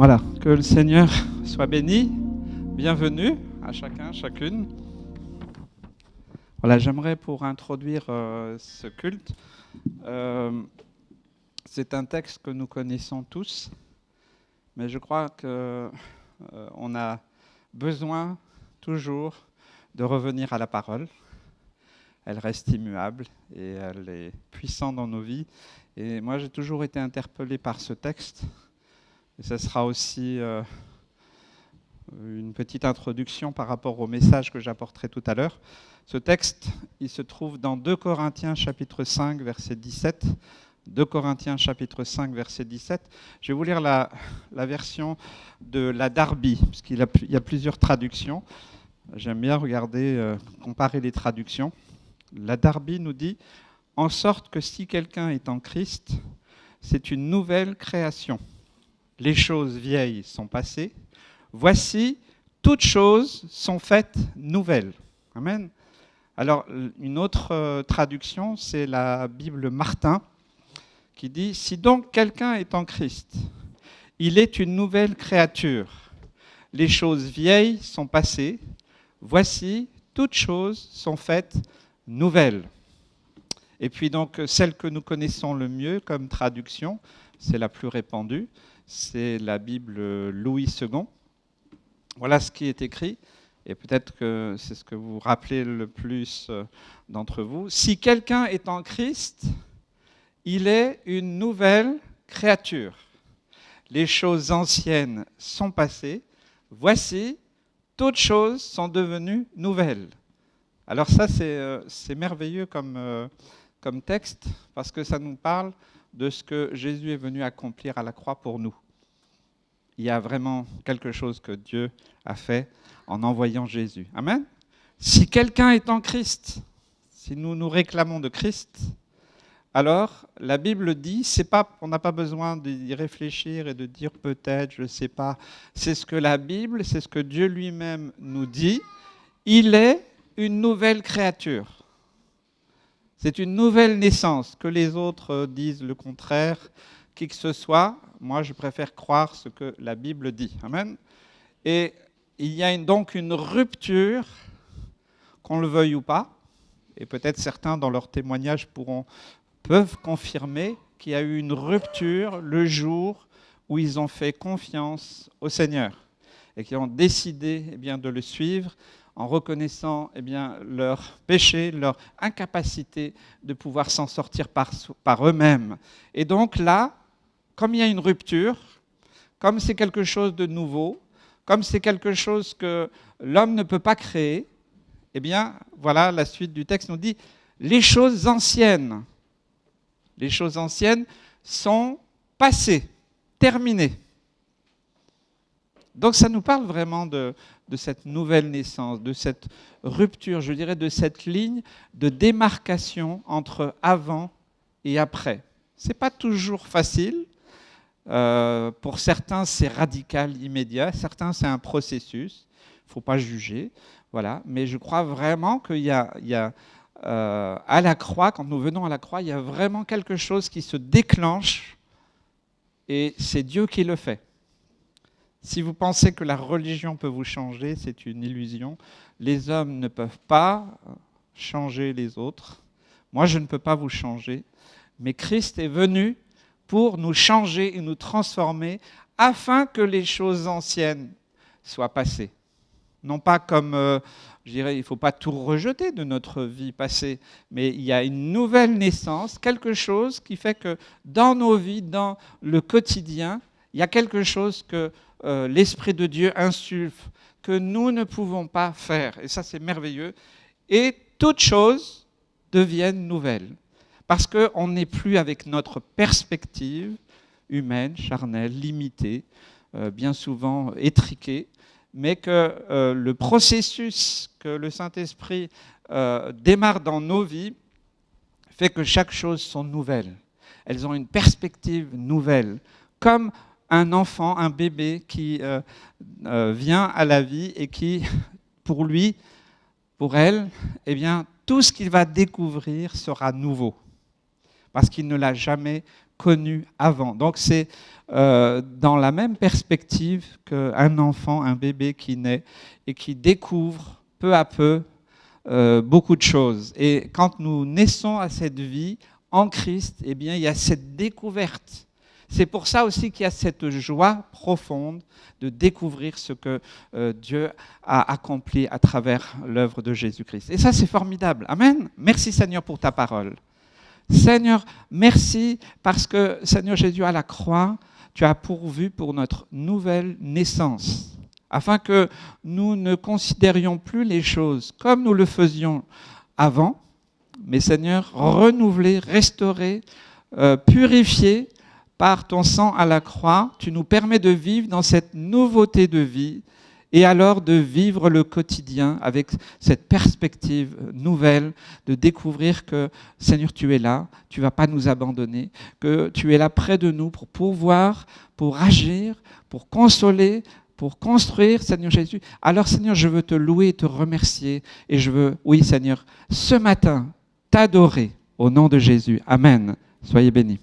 Voilà, que le Seigneur soit béni. Bienvenue à chacun, chacune. Voilà, j'aimerais pour introduire ce culte, c'est un texte que nous connaissons tous, mais je crois qu'on a besoin toujours de revenir à la parole. Elle reste immuable et elle est puissante dans nos vies. Et moi, j'ai toujours été interpellé par ce texte. Et ce sera aussi une petite introduction par rapport au message que j'apporterai tout à l'heure. Ce texte, il se trouve dans 2 Corinthiens chapitre 5, verset 17. 2 Corinthiens chapitre 5, verset 17. Je vais vous lire la version de la Darby, parce qu'il y a plusieurs traductions. J'aime bien regarder, comparer les traductions. La Darby nous dit « En sorte que si quelqu'un est en Christ, c'est une nouvelle création. Les choses vieilles sont passées. Voici, toutes choses sont faites nouvelles. » Amen. Alors, une autre traduction, c'est la Bible Martin, qui dit « Si donc quelqu'un est en Christ, il est une nouvelle créature. Les choses vieilles sont passées. Voici, toutes choses sont faites nouvelles. » Et puis donc, celle que nous connaissons le mieux comme traduction, c'est la plus répandue, c'est la Bible Louis II. Voilà ce qui est écrit, et peut-être que c'est ce que vous rappelez le plus d'entre vous. Si quelqu'un est en Christ, il est une nouvelle créature. Les choses anciennes sont passées. Voici, toutes choses sont devenues nouvelles. Alors ça, c'est merveilleux comme texte, parce que ça nous parle de ce que Jésus est venu accomplir à la croix pour nous. Il y a vraiment quelque chose que Dieu a fait en envoyant Jésus. Amen. Si quelqu'un est en Christ, si nous nous réclamons de Christ, alors la Bible dit, on n'a pas besoin d'y réfléchir et de dire peut-être, je ne sais pas. C'est ce que la Bible, c'est ce que Dieu lui-même nous dit. Il est une nouvelle créature. C'est une nouvelle naissance. Que les autres disent le contraire, qui que ce soit, moi je préfère croire ce que la Bible dit. Amen. Et il y a donc une rupture, qu'on le veuille ou pas, et peut-être certains dans leur témoignage peuvent confirmer qu'il y a eu une rupture le jour où ils ont fait confiance au Seigneur et qui ont décidé de le suivre en reconnaissant leur péché, leur incapacité de pouvoir s'en sortir par eux-mêmes. Et donc là, comme il y a une rupture, comme c'est quelque chose de nouveau, comme c'est quelque chose que l'homme ne peut pas créer, voilà, la suite du texte nous dit « Les choses anciennes sont passées, terminées. » Donc ça nous parle vraiment de cette nouvelle naissance, de cette rupture, je dirais, de cette ligne de démarcation entre avant et après. Ce n'est pas toujours facile. Pour certains, c'est radical, immédiat. Certains, c'est un processus. Il ne faut pas juger. Voilà. Mais je crois vraiment qu'il y a à la croix, quand nous venons à la croix, il y a vraiment quelque chose qui se déclenche et c'est Dieu qui le fait. Si vous pensez que la religion peut vous changer, c'est une illusion. Les hommes ne peuvent pas changer les autres. Moi, je ne peux pas vous changer. Mais Christ est venu pour nous changer et nous transformer afin que les choses anciennes soient passées. Non pas comme, je dirais, il ne faut pas tout rejeter de notre vie passée, mais il y a une nouvelle naissance, quelque chose qui fait que dans nos vies, dans le quotidien, il y a quelque chose que l'Esprit de Dieu insuffle, que nous ne pouvons pas faire. Et ça, c'est merveilleux. Et toutes choses deviennent nouvelles. Parce qu'on n'est plus avec notre perspective humaine, charnelle, limitée, bien souvent étriquée, mais que le processus que le Saint-Esprit démarre dans nos vies fait que chaque chose sont nouvelles. Elles ont une perspective nouvelle, comme un enfant, un bébé qui vient à la vie et qui, pour lui, pour elle, tout ce qu'il va découvrir sera nouveau, parce qu'il ne l'a jamais connu avant. Donc c'est dans la même perspective qu'un enfant, un bébé qui naît et qui découvre peu à peu beaucoup de choses. Et quand nous naissons à cette vie en Christ, eh bien, il y a cette découverte. C'est pour ça aussi qu'il y a cette joie profonde de découvrir ce que Dieu a accompli à travers l'œuvre de Jésus-Christ. Et ça, c'est formidable. Amen. Merci Seigneur pour ta parole. Seigneur, merci parce que, Seigneur Jésus, à la croix, tu as pourvu pour notre nouvelle naissance, afin que nous ne considérions plus les choses comme nous le faisions avant, mais Seigneur, renouvelés, restaurés, purifiés par ton sang à la croix. Tu nous permets de vivre dans cette nouveauté de vie et alors de vivre le quotidien avec cette perspective nouvelle, de découvrir que, Seigneur, tu es là, tu ne vas pas nous abandonner, que tu es là près de nous pour pouvoir, pour agir, pour consoler, pour construire, Seigneur Jésus. Alors, Seigneur, je veux te louer et te remercier et je veux, oui, Seigneur, ce matin, t'adorer au nom de Jésus. Amen. Soyez bénis.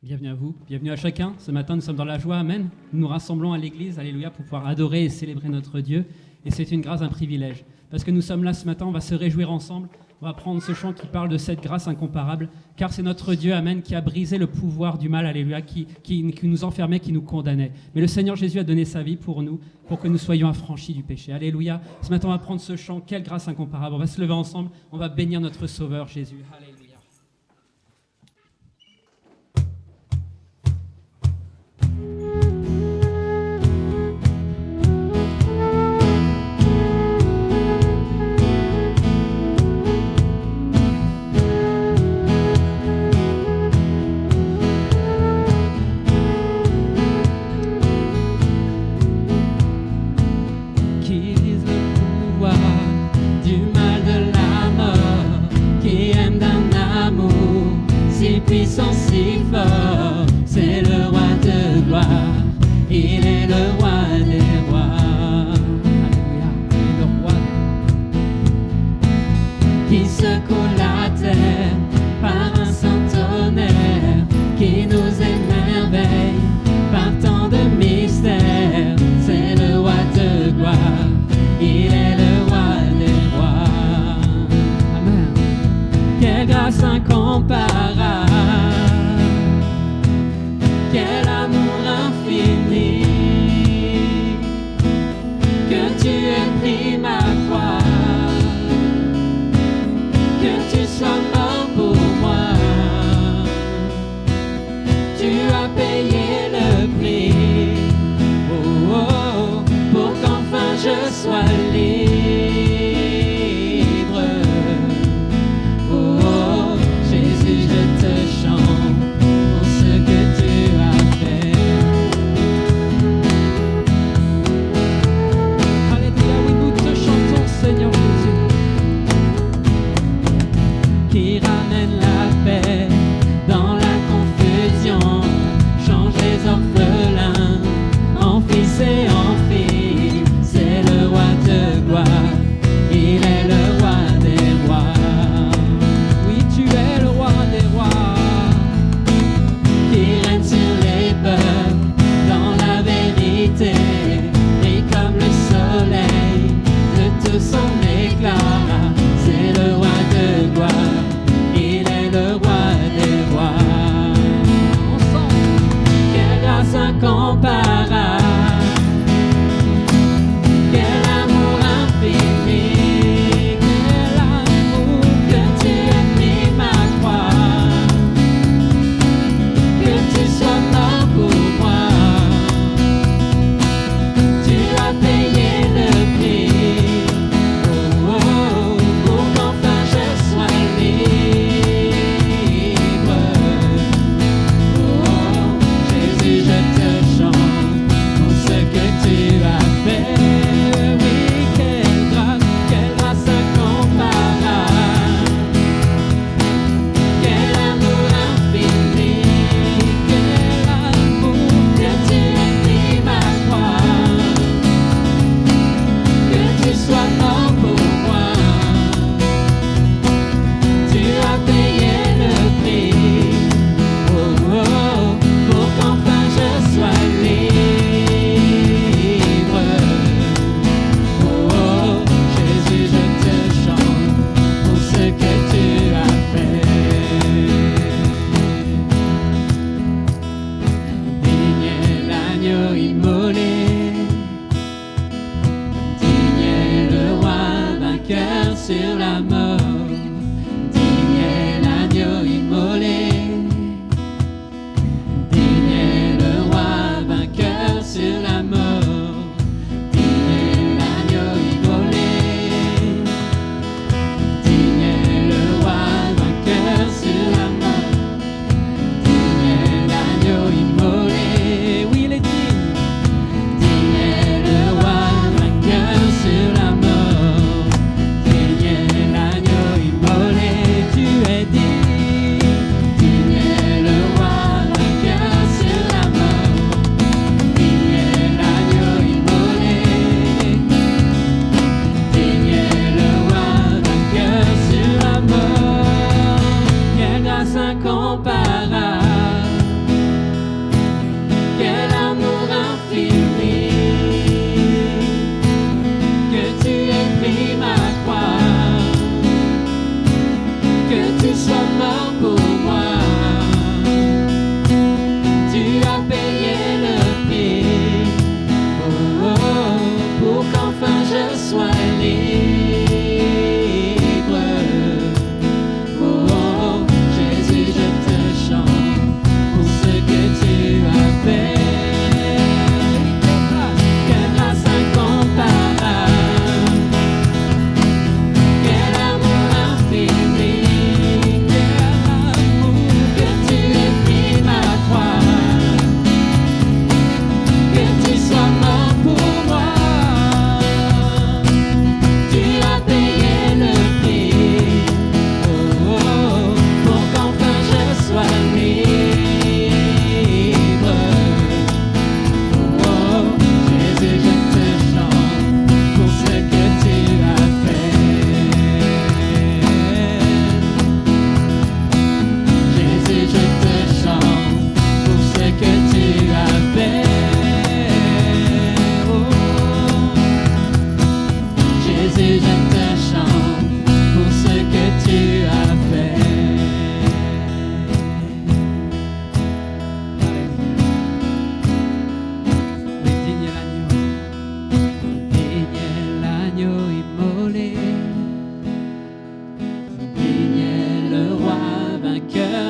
Bienvenue à vous, bienvenue à chacun. Ce matin, nous sommes dans la joie, amen. Nous nous rassemblons à l'église, alléluia, pour pouvoir adorer et célébrer notre Dieu. Et c'est une grâce, un privilège. Parce que nous sommes là ce matin, on va se réjouir ensemble. On va prendre ce chant qui parle de cette grâce incomparable. Car c'est notre Dieu, amen, qui a brisé le pouvoir du mal, alléluia, qui nous enfermait, qui nous condamnait. Mais le Seigneur Jésus a donné sa vie pour nous, pour que nous soyons affranchis du péché. Alléluia. Ce matin, on va prendre ce chant, quelle grâce incomparable. On va se lever ensemble, on va bénir notre Sauveur Jésus. Alléluia. Du mal de la mort qui aime d'un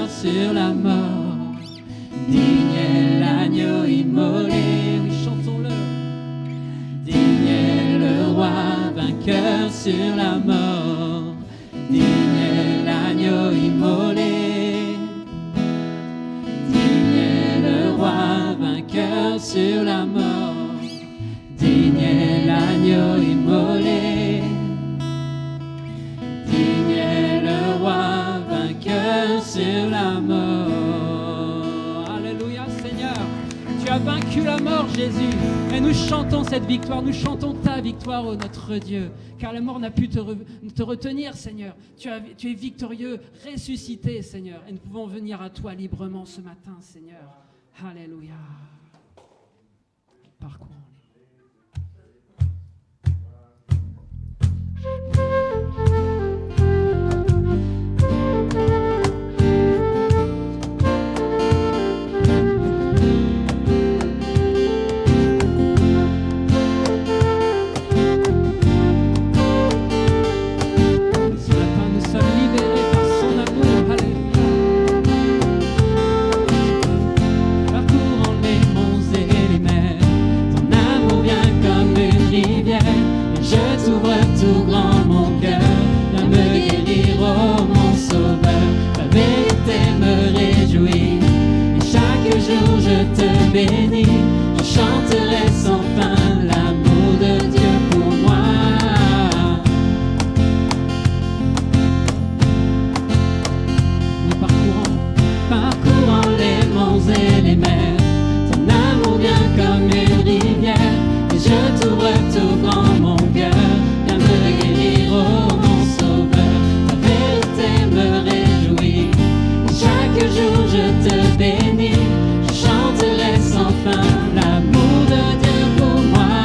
vainqueur sur la mort. Digne est l'agneau immolé, oui, chantons-le. Digne est le roi vainqueur sur la mort. Digne est l'agneau immolé. Digne est le roi vainqueur sur la mort. Digne est l'agneau immolé. Digne est le roi vainqueur sur la mort. Alléluia Seigneur, tu as vaincu la mort Jésus. Et nous chantons cette victoire, nous chantons ta victoire, ô notre Dieu. Car la mort n'a pu te retenir Seigneur. Tu es victorieux, ressuscité Seigneur. Et nous pouvons venir à toi librement ce matin Seigneur. Alléluia. Parcours. béni, je chanterai sans fin l'amour de Dieu pour moi. Nous parcourant les monts et les mers, ton amour vient comme une rivière, et je t'ouvre tout grand mon cœur, viens me guérir, oh mon sauveur, ta vérité me réjouit, et chaque jour je te bénis. Sans fin, l'amour de Dieu pour moi.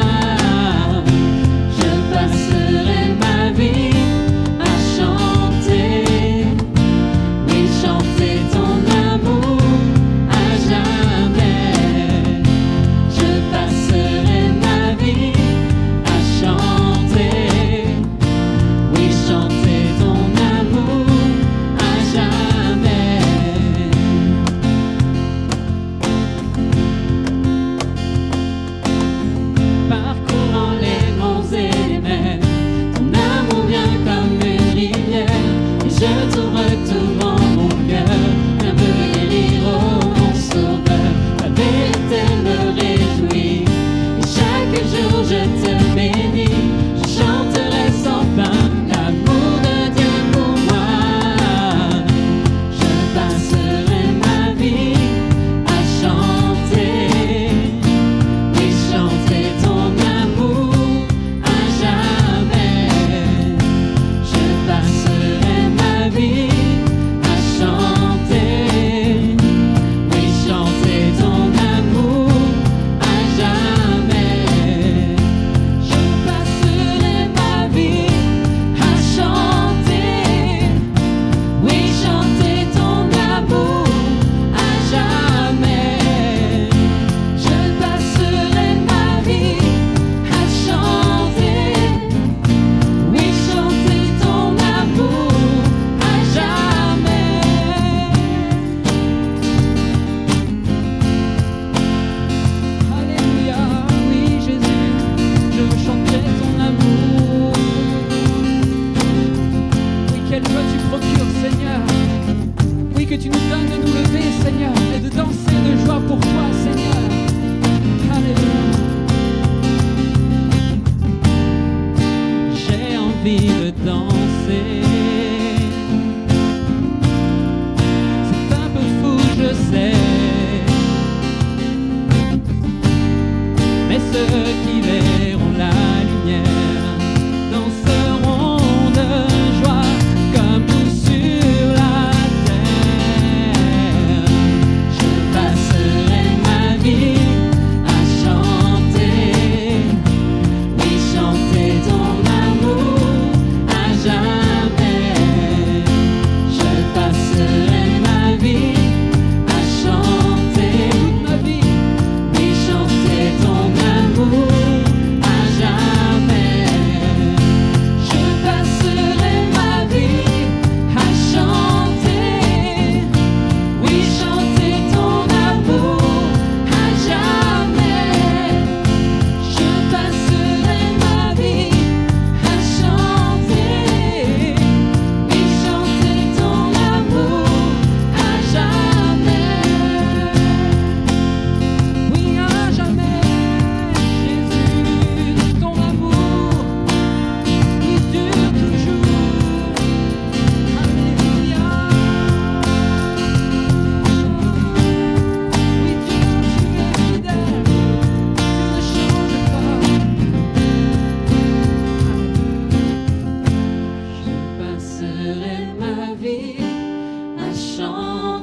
Je passerai ma vie à chanter, oui, chanter ton amour à jamais. Je passerai ma vie à chanter, oui, chanter ton amour à jamais. Je t'ouvre tout grand mon cœur, viens me guérir, oh mon sauveur, ta vérité me réjouit, et chaque jour je te bénis, je chanterai sans fin l'amour de Dieu pour moi. Je passerai ma vie à chanter, oui, chanter ton amour à jamais. Je passerai ma vie à chanter, oui, chanter ton amour à jamais. Je passerai ma vie à chanter, oui, chanter ton amour à jamais. Je passerai ma vie à chanter, oui, chanter ton amour à jamais. Alléluia, oui Jésus, je veux chanter ton amour. Oui, quelle joie tu procures Seigneur. Oui, que tu nous donnes de nous lever Seigneur et de danser de joie pour toi Seigneur. Alléluia. J'ai envie de danser. C'est un peu fou, je sais, mais ceux qui verront la lumière danseront de joie comme nous sur la terre. Je passerai ma vie à chanter, oui, chanter ton amour à jamais. Je passerai ma vie à chanter.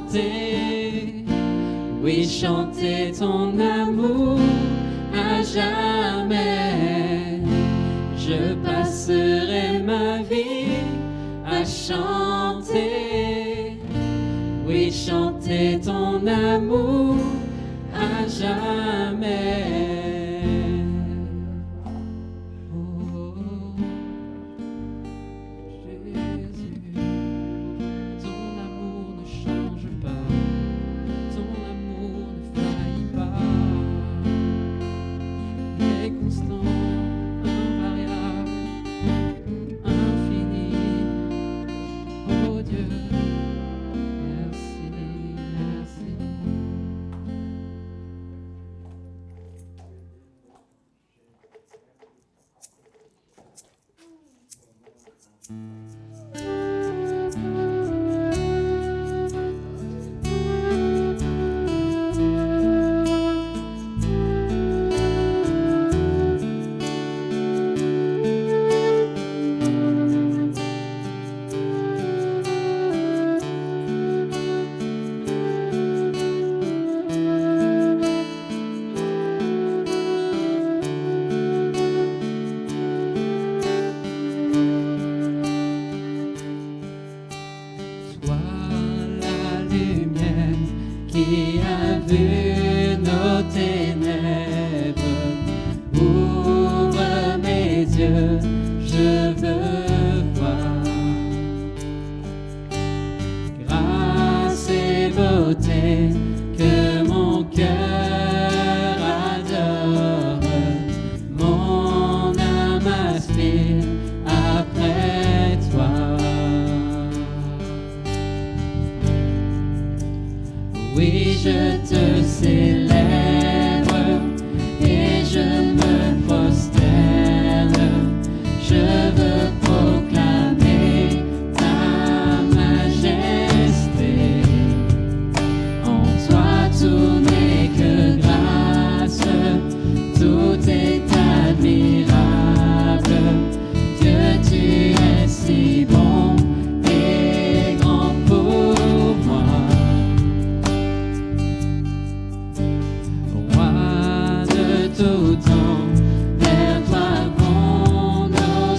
chanter, oui, chanter ton amour à jamais. Je passerai ma vie à chanter, oui, chanter ton amour à jamais. Qui a vu nos ténèbres, ouvre mes yeux, je veux voir. Grâce et beauté que mon cœur adore, mon âme aspire après toi. Oui, je te célèbre et je me prosterne. Je veux proclamer ta majesté. En toi tout n'est que grâce, tout est admirable. Dieu, tu es si bon et grand pour moi. Tout temps, vers toi vont nos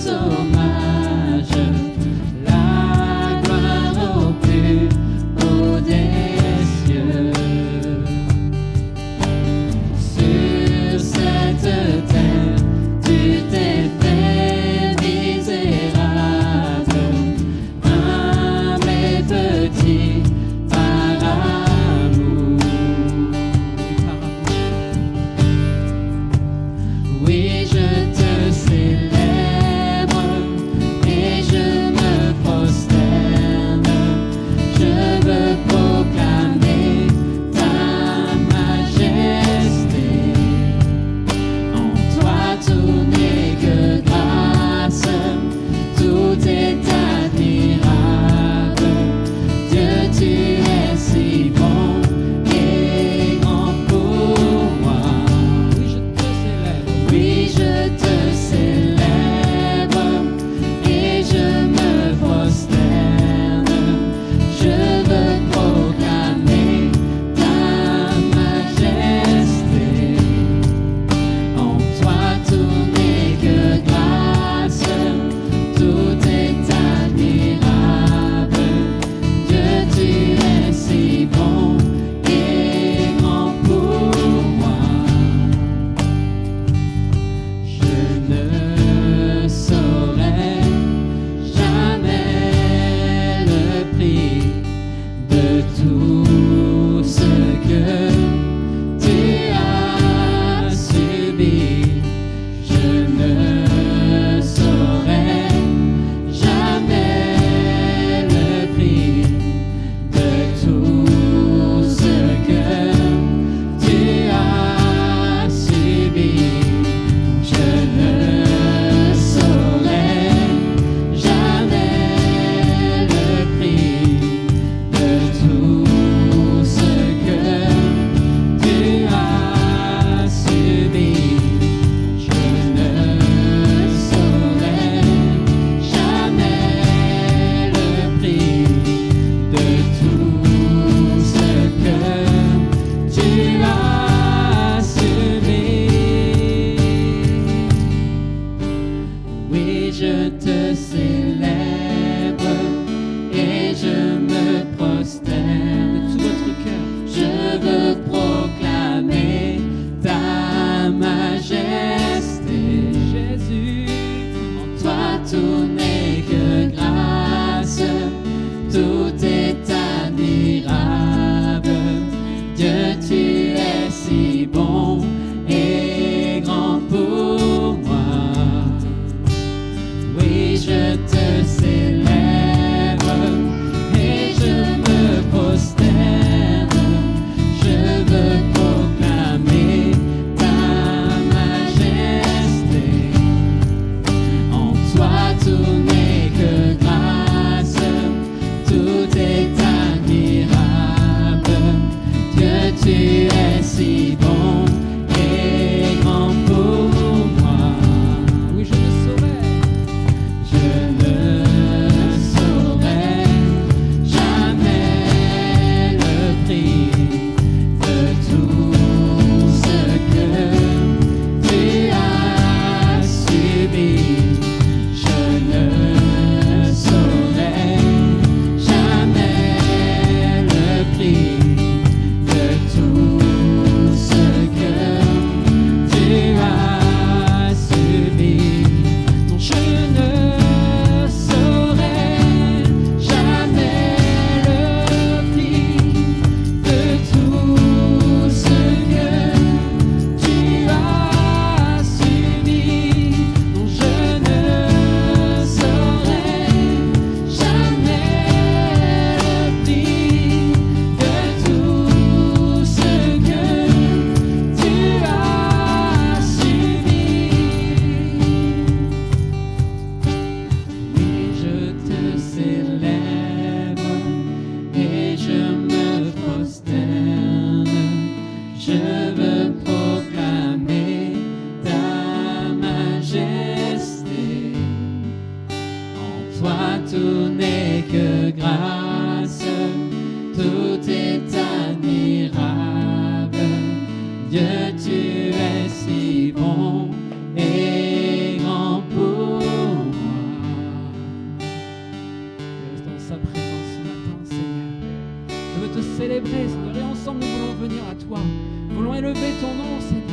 si bon et grand pour moi. Oui, je ne saurais. Je ne saurais jamais le prix de tout ce que tu as subi. Je ne saurais jamais le prix de tout ce que tu as subi. Non, je ne saurais jamais le prix de tout ce que tu as subi. Non, je ne saurais jamais le prix de tout ce que tu as subi. Oui, je te célèbre et je me prosterne. Je veux proclamer ta majesté. En toi tout n'est que grâce, tout est admirable. Dieu, tu es si bon et grand pour moi. Reste dans sa présence ce matin, Seigneur. Je veux te célébrer, Seigneur, et ensemble nous voulons venir à toi. Nous voulons élever ton nom, Seigneur.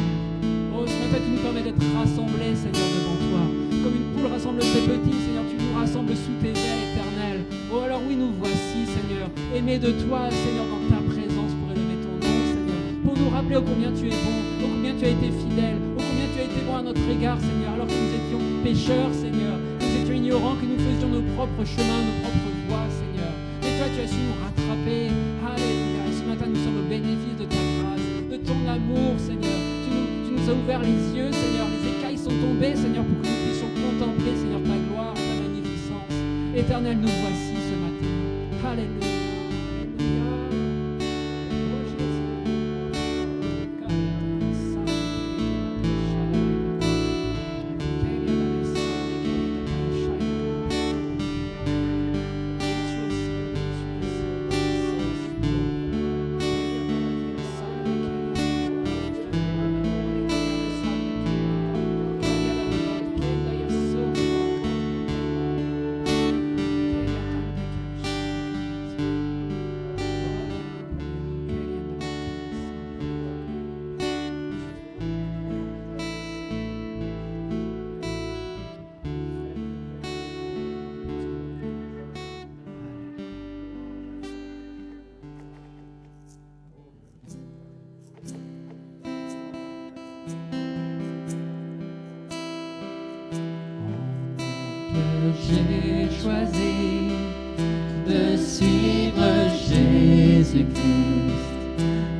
Oh, ce matin, tu nous permets d'être rassemblés, Seigneur, devant toi. Comme une poule rassemble ses petits, Seigneur, tu nous rassembles sous tes ailes éternelles. Oh, alors oui, nous voici, Seigneur, aimés de toi, Seigneur, dans ta présence pour élever ton nom, Seigneur. Pour nous rappeler ô combien tu es bon, ô combien tu as été fidèle, ô combien tu as été bon à notre égard, Seigneur, alors que nous étions pécheurs, Seigneur. Nous étions ignorants, que nous faisions nos propres chemins, nos propres voies, Seigneur. Et toi, tu as su nous rattraper. Alléluia. Et ce matin, nous sommes au bénéfice de ta grâce, de ton amour, Seigneur. Tu nous as ouvert les yeux, Seigneur. Les écailles sont tombées, Seigneur, pour que nous puissions contempler, Seigneur, ta gloire, ta magnificence. Éternel, nous voici ce matin. Alléluia. Alléluia. Oh Jésus. J'ai choisi de suivre Jésus-Christ.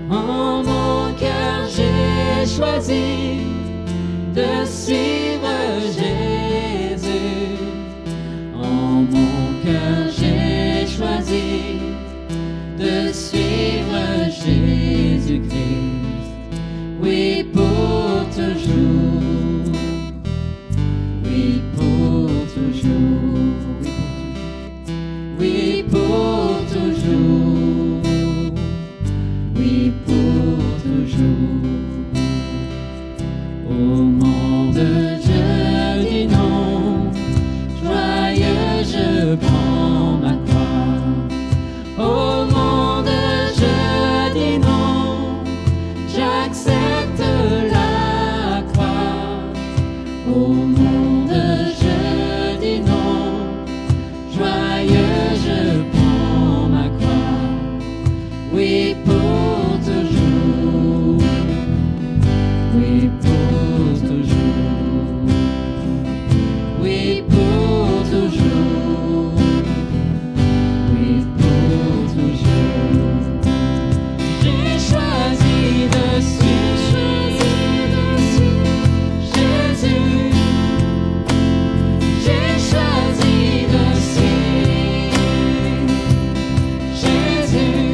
En mon cœur, j'ai choisi de suivre Jésus. En mon cœur, j'ai choisi de suivre Jésus-Christ. Oui, pour toujours. Oui, pour toujours. Oui, pour toujours. Oui, pour toujours. Au monde, je dis non. Joyeux, je prends ma croix. Au monde, je dis non. J'accepte la croix. Au monde, je dis non. Joyeux, je prends ma croix. Oui, pour toujours. Oui, pour toujours. Oui, pour toujours. Oui, pour toujours. J'ai choisi de suivre Jésus. J'ai choisi de suivre Jésus.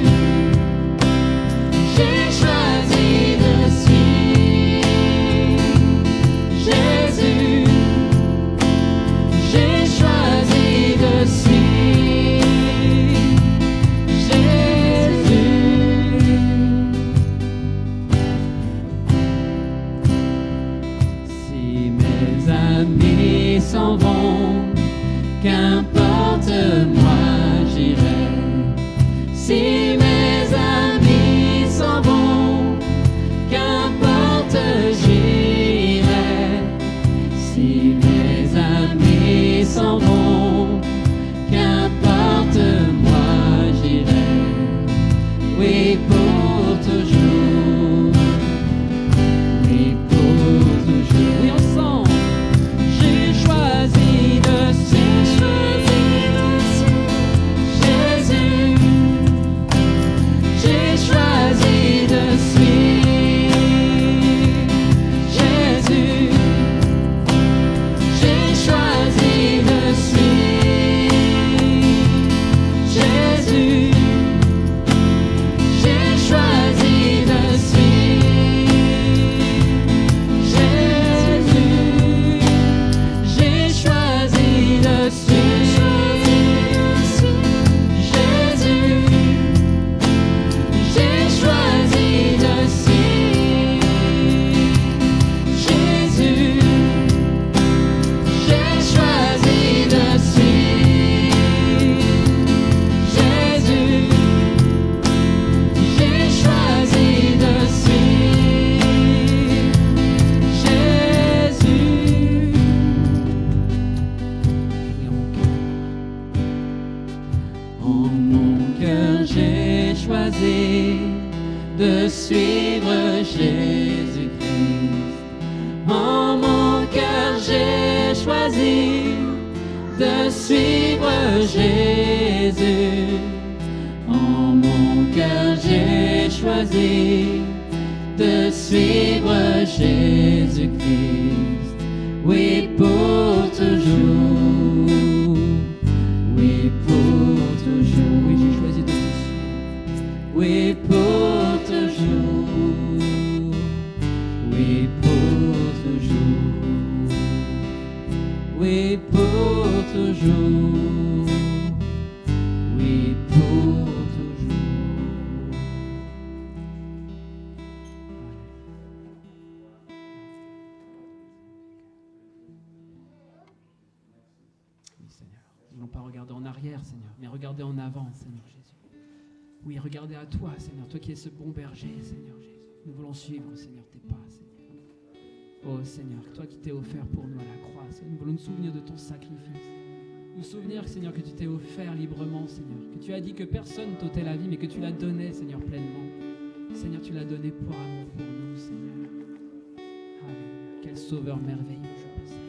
oui pour toujours, oui pour toujours. Oui, ensemble, j'ai choisi de suivre Jésus, j'ai choisi de suivre Jésus, j'ai choisi de suivre Jésus, j'ai choisi de suivre Jésus, j'ai choisi de suivre Jésus, j'ai choisi de suivre Jésus, j'ai choisi de suivre Jésus, j'ai choisi de suivre Jésus. En mon cœur, j'ai choisi de suivre Jésus-Christ. En mon cœur, j'ai choisi de suivre Jésus. En mon cœur, j'ai choisi de suivre Jésus-Christ. Oui, pour toujours. Oui, pour toujours. Oui, j'ai choisi de te suivre. Oui, pour toujours. Oui, pour toujours. Oui, pour toujours. Oui, pour toujours. Oui, Seigneur. Nous ne voulons pas regarder en arrière, Seigneur, mais regarder en avant, Seigneur Jésus. Oui, regardez à toi, Seigneur, toi qui es ce bon berger, Seigneur Jésus. Nous voulons suivre, Seigneur, tes pas, Seigneur. Oh Seigneur, toi qui t'es offert pour nous à la croix, Seigneur, nous voulons nous souvenir de ton sacrifice. Nous souvenir, Seigneur, que tu t'es offert librement, Seigneur. Que tu as dit que personne t'ôtait la vie, mais que tu la donnais, Seigneur, pleinement. Seigneur, tu l'as donné pour amour pour nous, Seigneur. Alléluia. Quel sauveur merveilleux, je possède.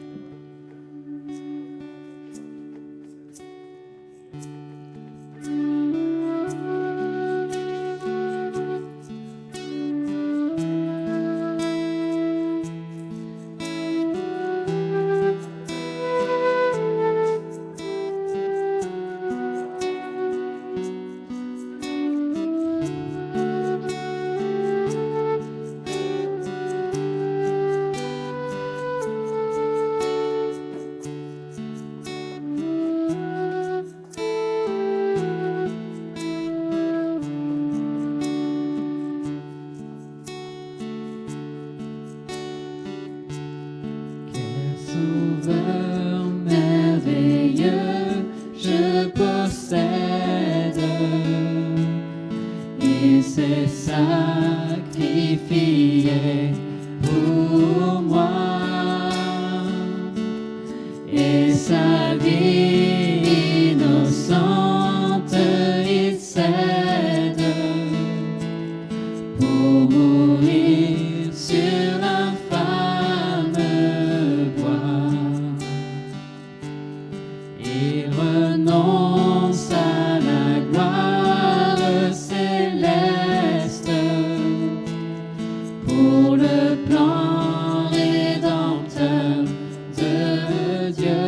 Sauveur merveilleux, je possède et s'est sacrifié pour moi et sa vie innocente il cède pour mourir sur l'infâme bois. Il renonce à la gloire céleste pour le plan rédempteur de Dieu.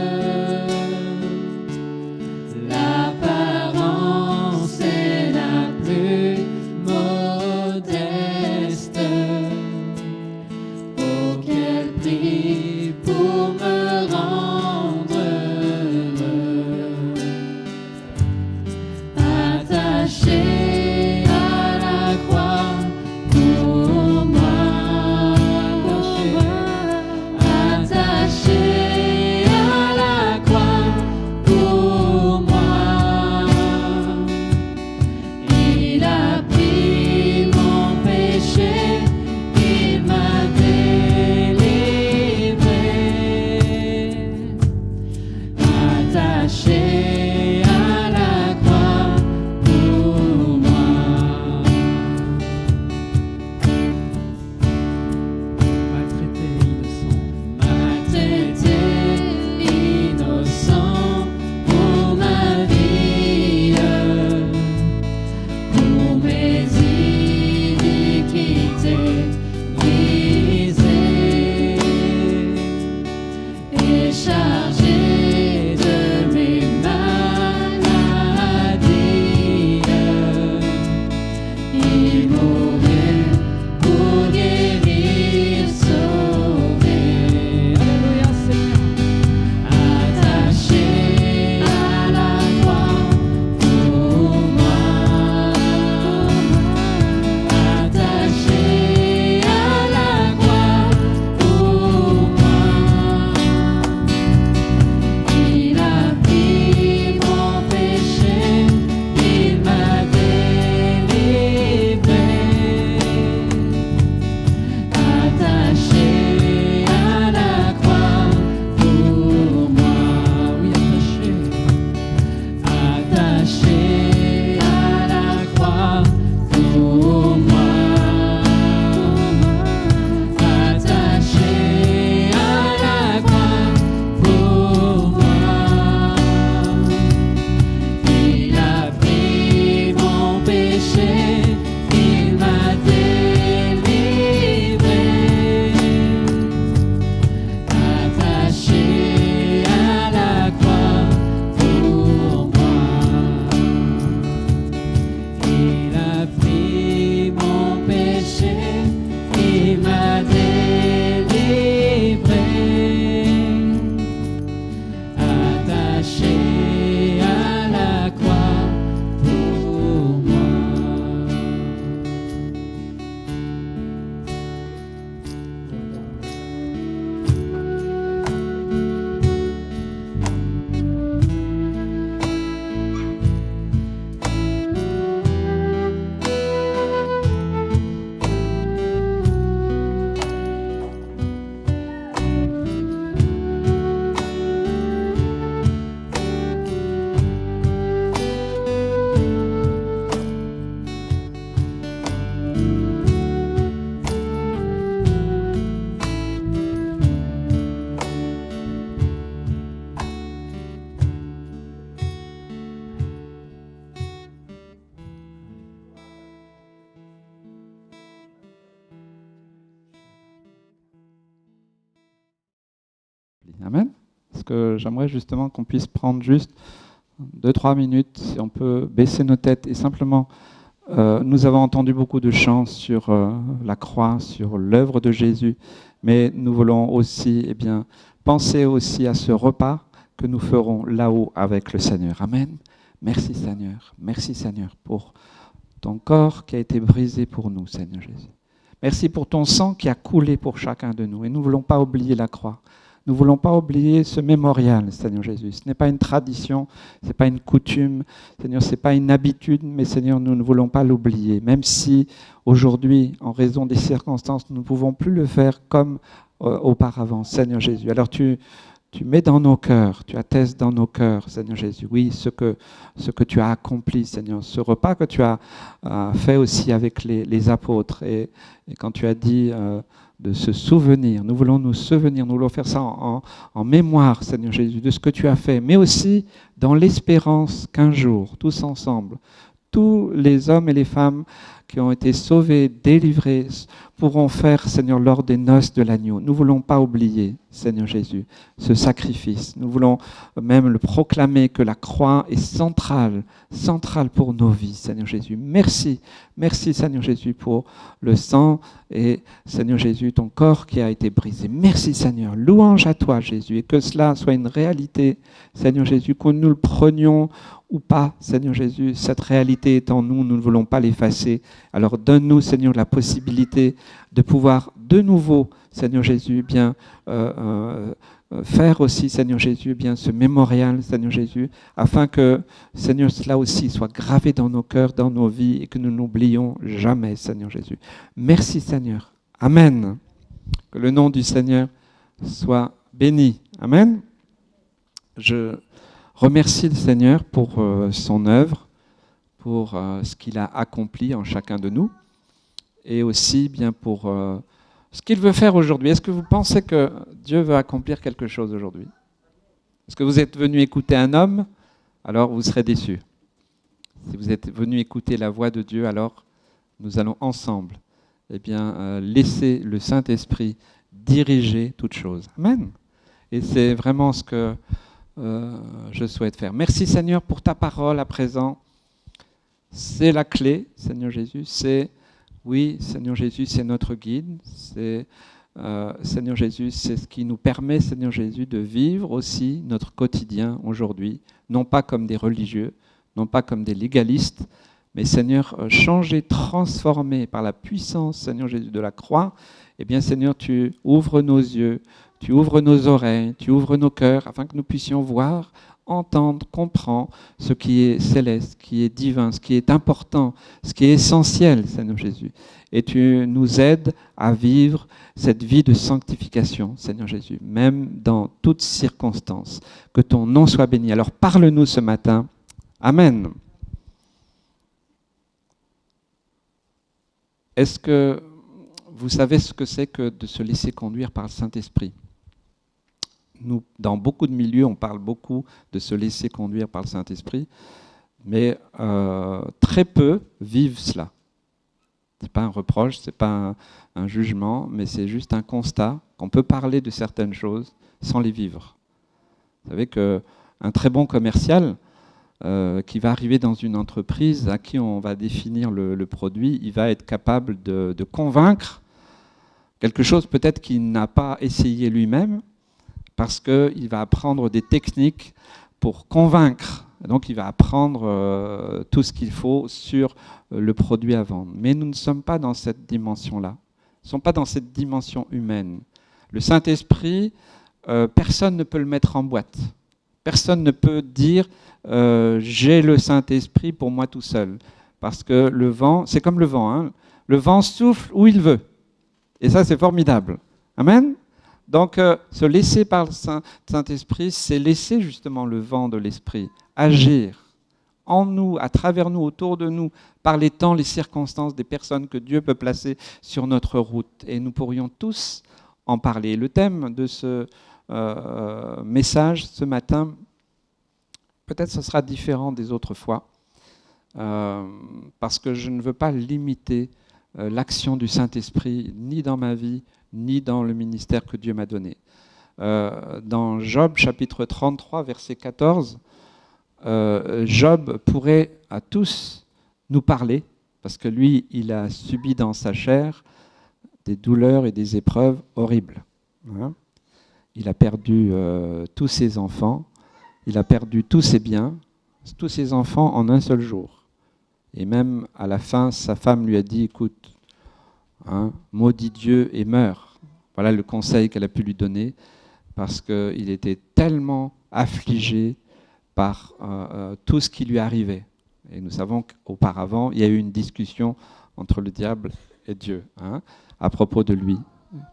été brisé et chargé de mes maladies. Il mourut pour guérir, sauver. Alléluia, Seigneur. Attaché à la croix pour moi. Attaché à la croix pour moi. Il a pris mon péché, il m'a délivré. Attaché à la croix pour moi. Oui, attaché à la croix pour moi. Attaché à la croix pour moi. Il a pris mon péché, il m'a délivré. Attaché à la croix pour moi. Il a pris mon péché, il m'a délivré. Attaché à la croix pour moi. Amen. Parce que j'aimerais justement qu'on puisse prendre juste 2-3 minutes, si on peut baisser nos têtes et simplement, nous avons entendu beaucoup de chants sur la croix, sur l'œuvre de Jésus, mais nous voulons aussi penser aussi à ce repas que nous ferons là-haut avec le Seigneur. Amen. Merci Seigneur pour ton corps qui a été brisé pour nous, Seigneur Jésus. Merci pour ton sang qui a coulé pour chacun de nous et nous ne voulons pas oublier la croix. Nous ne voulons pas oublier ce mémorial, Seigneur Jésus. Ce n'est pas une tradition, ce n'est pas une coutume, Seigneur, ce n'est pas une habitude, mais Seigneur, nous ne voulons pas l'oublier. Même si aujourd'hui, en raison des circonstances, nous ne pouvons plus le faire comme auparavant, Seigneur Jésus. Alors tu mets dans nos cœurs, tu attestes dans nos cœurs, Seigneur Jésus, oui, ce que tu as accompli, Seigneur. Ce repas que tu as fait aussi avec les apôtres. Et quand tu as dit de se souvenir, nous voulons nous souvenir, nous voulons faire ça en mémoire, Seigneur Jésus, de ce que tu as fait, mais aussi dans l'espérance qu'un jour, tous ensemble, tous les hommes et les femmes qui ont été sauvés, délivrés, pourront faire, Seigneur, lors des noces de l'agneau. Nous ne voulons pas oublier, Seigneur Jésus, ce sacrifice. Nous voulons même le proclamer que la croix est centrale pour nos vies, Seigneur Jésus. Merci, Seigneur Jésus, pour le sang et, Seigneur Jésus, ton corps qui a été brisé. Merci, Seigneur. Louange à toi, Jésus, et que cela soit une réalité, Seigneur Jésus, que nous le prenions ou pas, Seigneur Jésus, cette réalité est en nous, nous ne voulons pas l'effacer. Alors donne-nous, Seigneur, la possibilité de pouvoir de nouveau, Seigneur Jésus, faire aussi, Seigneur Jésus, ce mémorial, Seigneur Jésus, afin que, Seigneur, cela aussi soit gravé dans nos cœurs, dans nos vies, et que nous n'oublions jamais, Seigneur Jésus. Merci, Seigneur. Amen. Que le nom du Seigneur soit béni. Amen. Je remercie le Seigneur pour son œuvre, pour ce qu'il a accompli en chacun de nous, et aussi pour ce qu'il veut faire aujourd'hui. Est-ce que vous pensez que Dieu veut accomplir quelque chose aujourd'hui? Est-ce que vous êtes venu écouter un homme? Alors vous serez déçus. Si vous êtes venu écouter la voix de Dieu, alors nous allons ensemble eh bien, laisser le Saint-Esprit diriger toutes choses. Amen. Et c'est vraiment ce que je souhaite faire. Merci Seigneur pour ta parole à présent. C'est la clé, Seigneur Jésus. Oui, Seigneur Jésus, c'est notre guide. Seigneur Jésus, c'est ce qui nous permet, Seigneur Jésus, de vivre aussi notre quotidien aujourd'hui, non pas comme des religieux, non pas comme des légalistes, mais Seigneur, changé, transformé par la puissance, Seigneur Jésus, de la croix. Eh bien, Seigneur, tu ouvres nos yeux, tu ouvres nos oreilles, tu ouvres nos cœurs, afin que nous puissions voir, entendre, comprendre ce qui est céleste, ce qui est divin, ce qui est important, ce qui est essentiel, Seigneur Jésus. Et tu nous aides à vivre cette vie de sanctification, Seigneur Jésus, même dans toutes circonstances. Que ton nom soit béni. Alors parle-nous ce matin. Amen. Est-ce que vous savez ce que c'est que de se laisser conduire par le Saint-Esprit ? Nous, dans beaucoup de milieux, on parle beaucoup de se laisser conduire par le Saint-Esprit, mais très peu vivent cela. Ce n'est pas un reproche, ce n'est pas un jugement, mais c'est juste un constat qu'on peut parler de certaines choses sans les vivre. Vous savez qu'un très bon commercial qui va arriver dans une entreprise à qui on va définir le produit, il va être capable de convaincre quelque chose peut-être qu'il n'a pas essayé lui-même, parce qu'il va apprendre des techniques pour convaincre. Donc il va apprendre tout ce qu'il faut sur le produit à vendre. Mais nous ne sommes pas dans cette dimension-là. Nous ne sommes pas dans cette dimension humaine. Le Saint-Esprit, personne ne peut le mettre en boîte. Personne ne peut dire j'ai le Saint-Esprit pour moi tout seul. Parce que le vent, c'est comme le vent. Hein. Le vent souffle où il veut. Et ça, c'est formidable. Amen. Donc, se laisser par le Saint-Esprit, c'est laisser justement le vent de l'Esprit agir en nous, à travers nous, autour de nous, par les temps, les circonstances des personnes que Dieu peut placer sur notre route. Et nous pourrions tous en parler. Le thème de ce message ce matin, peut-être ce sera différent des autres fois, parce que je ne veux pas limiter l'action du Saint-Esprit, ni dans ma vie, ni dans le ministère que Dieu m'a donné. Dans Job, chapitre 33, verset 14, Job pourrait à tous nous parler, parce que lui, il a subi dans sa chair des douleurs et des épreuves horribles. Hein. Il a perdu tous ses enfants, il a perdu tous ses biens, tous ses enfants en un seul jour. Et même à la fin, sa femme lui a dit, écoute, hein, maudis Dieu et meurs. Voilà le conseil qu'elle a pu lui donner, parce qu'il était tellement affligé par tout ce qui lui arrivait. Et nous savons qu'auparavant, il y a eu une discussion entre le diable et Dieu, hein, à propos de lui,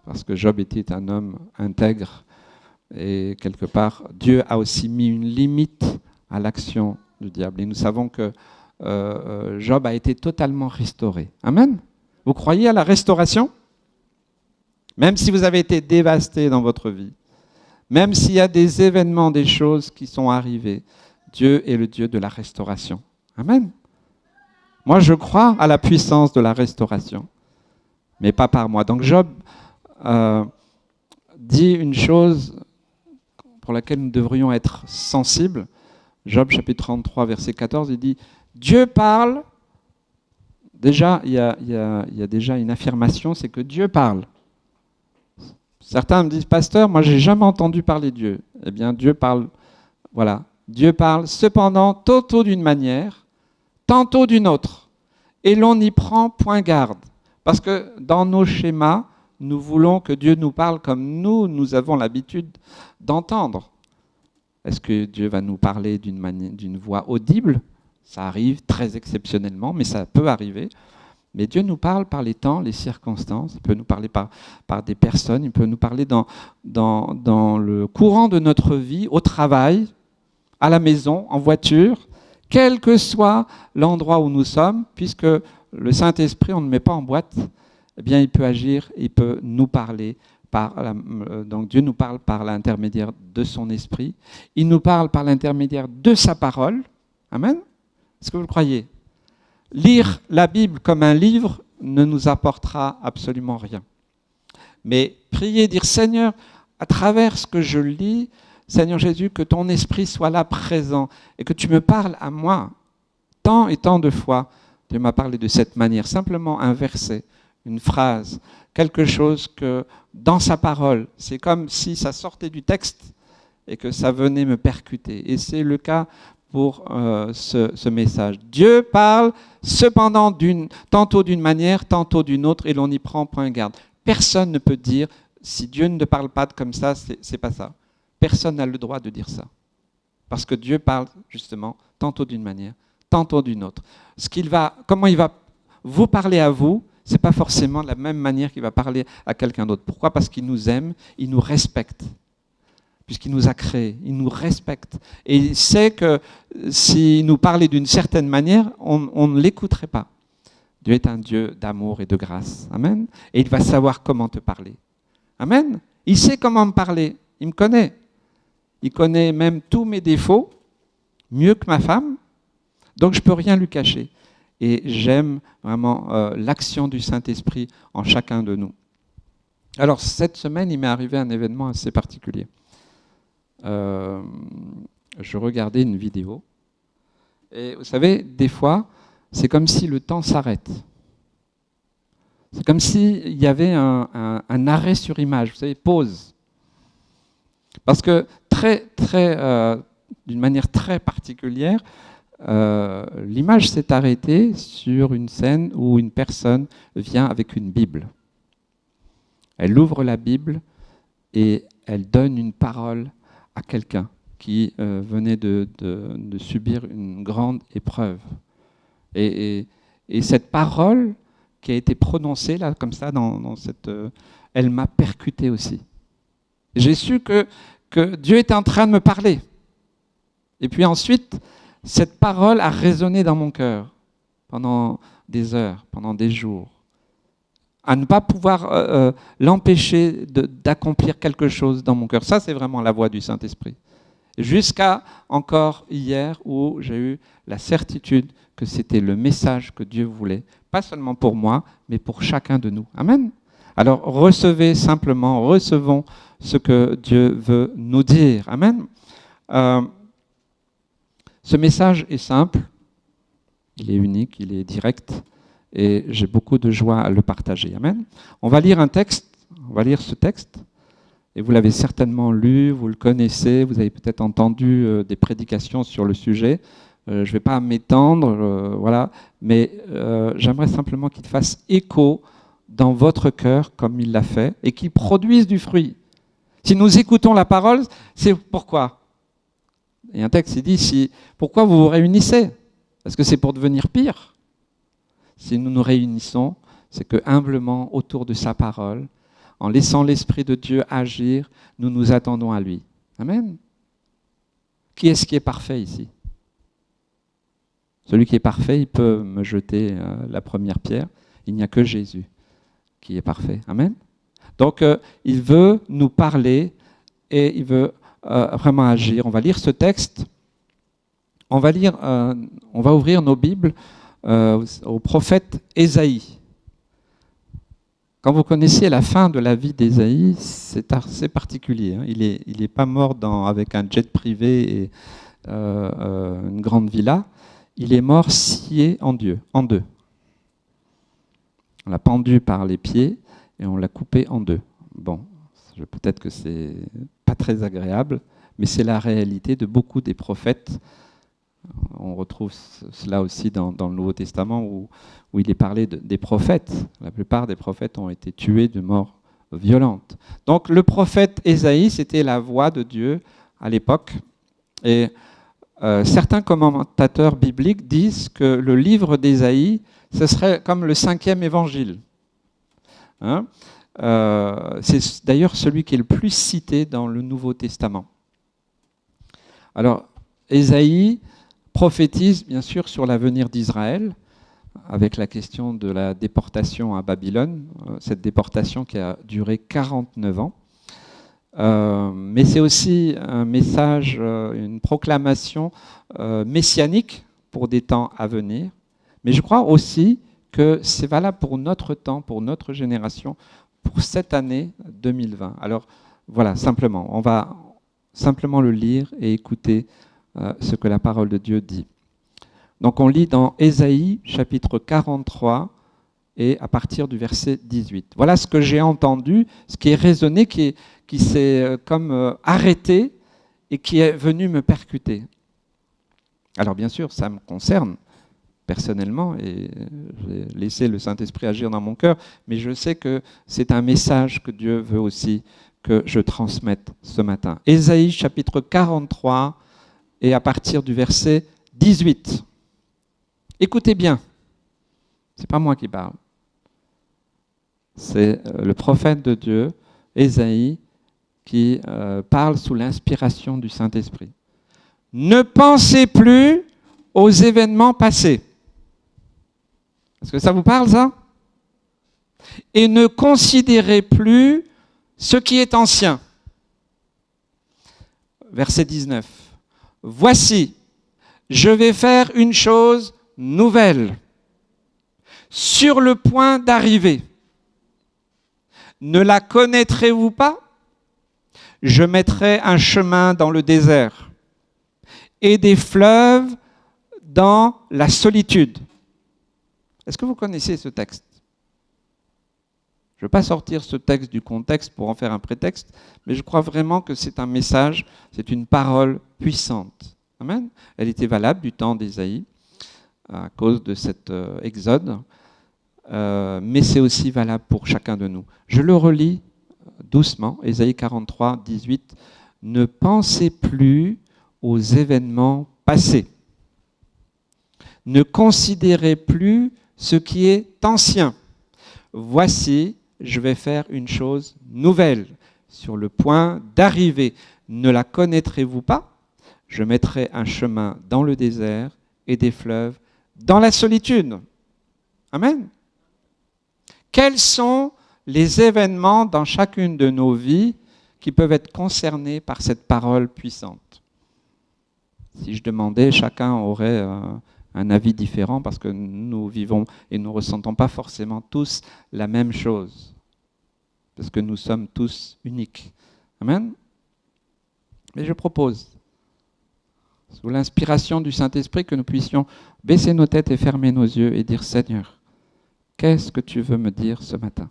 parce que Job était un homme intègre, et quelque part, Dieu a aussi mis une limite à l'action du diable. Et nous savons que Job a été totalement restauré. Amen. Vous croyez à la restauration ? Même si vous avez été dévasté dans votre vie, même s'il y a des événements, des choses qui sont arrivées, Dieu est le Dieu de la restauration. Amen. Moi, je crois à la puissance de la restauration, mais pas par moi. Donc Job dit une chose pour laquelle nous devrions être sensibles. Job chapitre 33, verset 14, il dit « Dieu parle ». Déjà, il y a déjà une affirmation, c'est que Dieu parle. Certains me disent « Pasteur, moi, j'ai jamais entendu parler de Dieu ». Eh bien, Dieu parle, voilà. Dieu parle, cependant, tantôt d'une manière, tantôt d'une autre. Et l'on n'y prend point garde. Parce que dans nos schémas, nous voulons que Dieu nous parle comme nous avons l'habitude d'entendre. Est-ce que Dieu va nous parler d'une voix audible ? Ça arrive très exceptionnellement, mais ça peut arriver. Mais Dieu nous parle par les temps, les circonstances. Il peut nous parler par des personnes. Il peut nous parler dans le courant de notre vie, au travail, à la maison, en voiture, quel que soit l'endroit où nous sommes, puisque le Saint-Esprit, on ne le met pas en boîte, eh bien, il peut agir, il peut nous parler. Donc Dieu nous parle par l'intermédiaire de son esprit. Il nous parle par l'intermédiaire de sa parole. Amen. Est-ce que vous le croyez ? Lire la Bible comme un livre, ne nous apportera absolument rien. Mais prier, dire Seigneur, à travers ce que je lis, Seigneur Jésus, que ton esprit soit là présent et que tu me parles à moi. Tant et tant de fois, Dieu m'a parlé de cette manière, simplement un verset, une phrase, quelque chose que dans sa parole, c'est comme si ça sortait du texte et que ça venait me percuter. Et c'est le cas pour ce message. Dieu parle cependant tantôt d'une manière, tantôt d'une autre, et l'on y prend point garde. Personne ne peut dire, si Dieu ne parle pas comme ça, c'est pas ça. Personne n'a le droit de dire ça. Parce que Dieu parle justement tantôt d'une manière, tantôt d'une autre. Comment il va vous parler à vous, ce n'est pas forcément de la même manière qu'il va parler à quelqu'un d'autre. Pourquoi ? Parce qu'il nous aime, il nous respecte. Puisqu'il nous a créés, il nous respecte. Et il sait que s'il nous parlait d'une certaine manière, on ne l'écouterait pas. Dieu est un Dieu d'amour et de grâce. Amen. Et il va savoir comment te parler. Amen. Il sait comment me parler. Il me connaît. Il connaît même tous mes défauts, mieux que ma femme. Donc je ne peux rien lui cacher. Et j'aime vraiment l'action du Saint-Esprit en chacun de nous. Alors cette semaine, il m'est arrivé un événement assez particulier. Je regardais une vidéo. Et vous savez, des fois, c'est comme si le temps s'arrête. C'est comme s'il y avait un arrêt sur image, vous savez, pause. Parce que d'une manière très particulière, l'image s'est arrêtée sur une scène où une personne vient avec une Bible. Elle ouvre la Bible et elle donne une parole à quelqu'un qui venait de subir une grande épreuve. Et cette parole qui a été prononcée là, comme ça, elle m'a percuté aussi. J'ai su que Dieu était en train de me parler. Et puis ensuite, cette parole a résonné dans mon cœur pendant des heures, pendant des jours, à ne pas pouvoir l'empêcher d'accomplir quelque chose dans mon cœur. Ça, c'est vraiment la voix du Saint-Esprit. Jusqu'à encore hier où j'ai eu la certitude que c'était le message que Dieu voulait, pas seulement pour moi, mais pour chacun de nous. Amen. Alors recevons ce que Dieu veut nous dire. Amen. Ce message est simple, il est unique, il est direct, et j'ai beaucoup de joie à le partager. Amen. On va lire ce texte. Et vous l'avez certainement lu, vous le connaissez, vous avez peut-être entendu des prédications sur le sujet. Je ne vais pas m'étendre, voilà, mais j'aimerais simplement qu'il fasse écho dans votre cœur comme il l'a fait et qu'il produise du fruit. Si nous écoutons la parole, c'est pourquoi ? Il y a un texte qui dit pourquoi vous vous réunissez ? Est-ce que c'est pour devenir pire ? Si nous nous réunissons, c'est que humblement autour de sa parole, en laissant l'Esprit de Dieu agir, nous nous attendons à lui. Amen. Qui est-ce qui est parfait ici ? Celui qui est parfait, il peut me jeter la première pierre. Il n'y a que Jésus qui est parfait. Amen. Donc, il veut nous parler et il veut vraiment agir. On va lire ce texte. On va ouvrir nos Bibles au prophète Ésaïe. Quand vous connaissez la fin de la vie d'Ésaïe, c'est assez particulier. Hein. Il est pas mort avec un jet privé et une grande villa. Il est mort scié en deux. On l'a pendu par les pieds et on l'a coupé en deux. Bon, peut-être que c'est pas très agréable, mais c'est la réalité de beaucoup des prophètes. On retrouve cela aussi dans le Nouveau Testament où il est parlé des prophètes. La plupart des prophètes ont été tués de mort violente. Donc le prophète Ésaïe, c'était la voix de Dieu à l'époque. Et certains commentateurs bibliques disent que le livre d'Ésaïe, ce serait comme le 5e évangile. Hein? C'est d'ailleurs celui qui est le plus cité dans le Nouveau Testament. Alors, Ésaïe prophétise bien sûr sur l'avenir d'Israël, avec la question de la déportation à Babylone, cette déportation qui a duré 49 ans. Mais c'est aussi un message, une proclamation messianique pour des temps à venir. Mais je crois aussi que c'est valable pour notre temps, pour notre génération, pour cette année 2020. Alors voilà, simplement, on va simplement le lire et écouter ce que la parole de Dieu dit. Donc on lit dans Ésaïe chapitre 43 et à partir du verset 18. Voilà ce que j'ai entendu, ce qui est résonné, qui s'est comme arrêté et qui est venu me percuter. Alors bien sûr, ça me concerne personnellement et j'ai laissé le Saint-Esprit agir dans mon cœur, mais je sais que c'est un message que Dieu veut aussi que je transmette ce matin. Ésaïe chapitre 43 et à partir du verset 18. Écoutez bien, ce n'est pas moi qui parle, c'est le prophète de Dieu, Ésaïe, qui parle sous l'inspiration du Saint-Esprit. Ne pensez plus aux événements passés. Est-ce que ça vous parle, ça? Et ne considérez plus ce qui est ancien. Verset 19. Voici, je vais faire une chose nouvelle, sur le point d'arriver. Ne la connaîtrez-vous pas? Je mettrai un chemin dans le désert et des fleuves dans la solitude. Est-ce que vous connaissez ce texte? Je ne veux pas sortir ce texte du contexte pour en faire un prétexte, mais je crois vraiment que c'est un message, c'est une parole puissante. Amen. Elle était valable du temps d'Ésaïe à cause de cet exode, mais c'est aussi valable pour chacun de nous. Je le relis doucement, Ésaïe 43, 18. Ne pensez plus aux événements passés. Ne considérez plus ce qui est ancien. Voici, je vais faire une chose nouvelle, sur le point d'arriver. Ne la connaîtrez-vous pas? Je mettrai un chemin dans le désert et des fleuves dans la solitude. Amen. Quels sont les événements dans chacune de nos vies qui peuvent être concernés par cette parole puissante? Si je demandais, chacun aurait un avis différent parce que nous vivons et nous ne ressentons pas forcément tous la même chose. Parce que nous sommes tous uniques. Amen. Mais je propose, sous l'inspiration du Saint-Esprit, que nous puissions baisser nos têtes et fermer nos yeux et dire, Seigneur, qu'est-ce que tu veux me dire ce matin?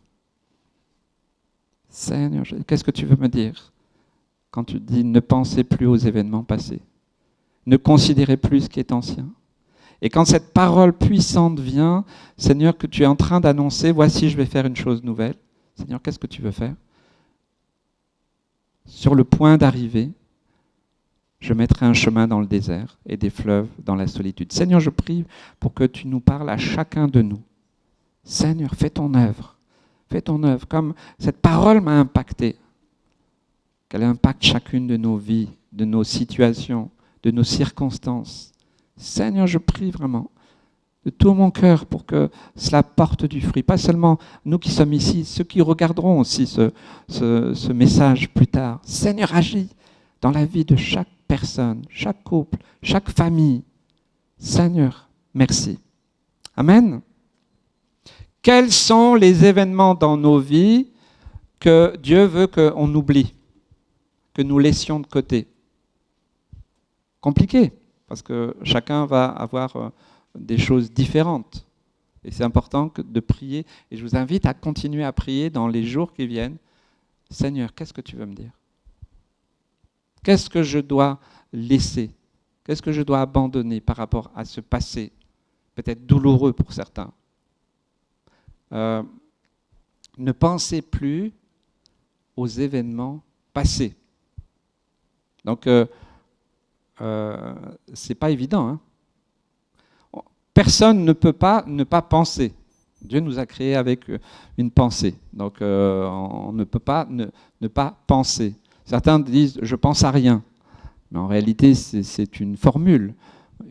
Seigneur, qu'est-ce que tu veux me dire quand tu dis ne pensez plus aux événements passés? Ne considérez plus ce qui est ancien. Et quand cette parole puissante vient, Seigneur, que tu es en train d'annoncer, voici, je vais faire une chose nouvelle. Seigneur, qu'est-ce que tu veux faire? Sur le point d'arriver, je mettrai un chemin dans le désert et des fleuves dans la solitude. Seigneur, je prie pour que tu nous parles à chacun de nous. Seigneur, fais ton œuvre. Fais ton œuvre. Comme cette parole m'a impacté, qu'elle impacte chacune de nos vies, de nos situations, de nos circonstances. Seigneur, je prie vraiment de tout mon cœur pour que cela porte du fruit. Pas seulement nous qui sommes ici, ceux qui regarderont aussi ce message plus tard. Seigneur, agis dans la vie de chaque personne, chaque couple, chaque famille. Seigneur, merci. Amen. Quels sont les événements dans nos vies que Dieu veut qu'on oublie, que nous laissions de côté? Compliqué, parce que chacun va avoir des choses différentes. Et c'est important de prier. Et je vous invite à continuer à prier dans les jours qui viennent. Seigneur, qu'est-ce que tu veux me dire? Qu'est-ce que je dois laisser? Qu'est-ce que je dois abandonner par rapport à ce passé, peut-être douloureux pour certains? Ne pensez plus aux événements passés. Donc, c'est pas évident. Hein. Personne ne peut pas ne pas penser. Dieu nous a créés avec une pensée. Donc, on ne peut pas ne pas penser. Certains disent « je pense à rien ». Mais en réalité, c'est une formule.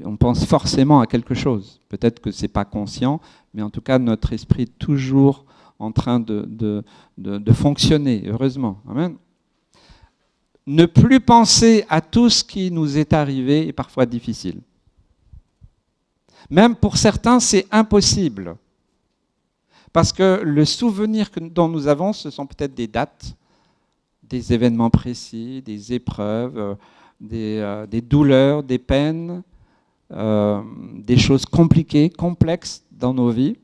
On pense forcément à quelque chose. Peut-être que ce n'est pas conscient, mais en tout cas, notre esprit est toujours en train de fonctionner, heureusement. Amen. Ne plus penser à tout ce qui nous est arrivé est parfois difficile. Même pour certains, c'est impossible. Parce que le souvenir dont nous avons, ce sont peut-être des dates, des événements précis, des épreuves, des douleurs, des peines, des choses compliquées, complexes dans nos vies.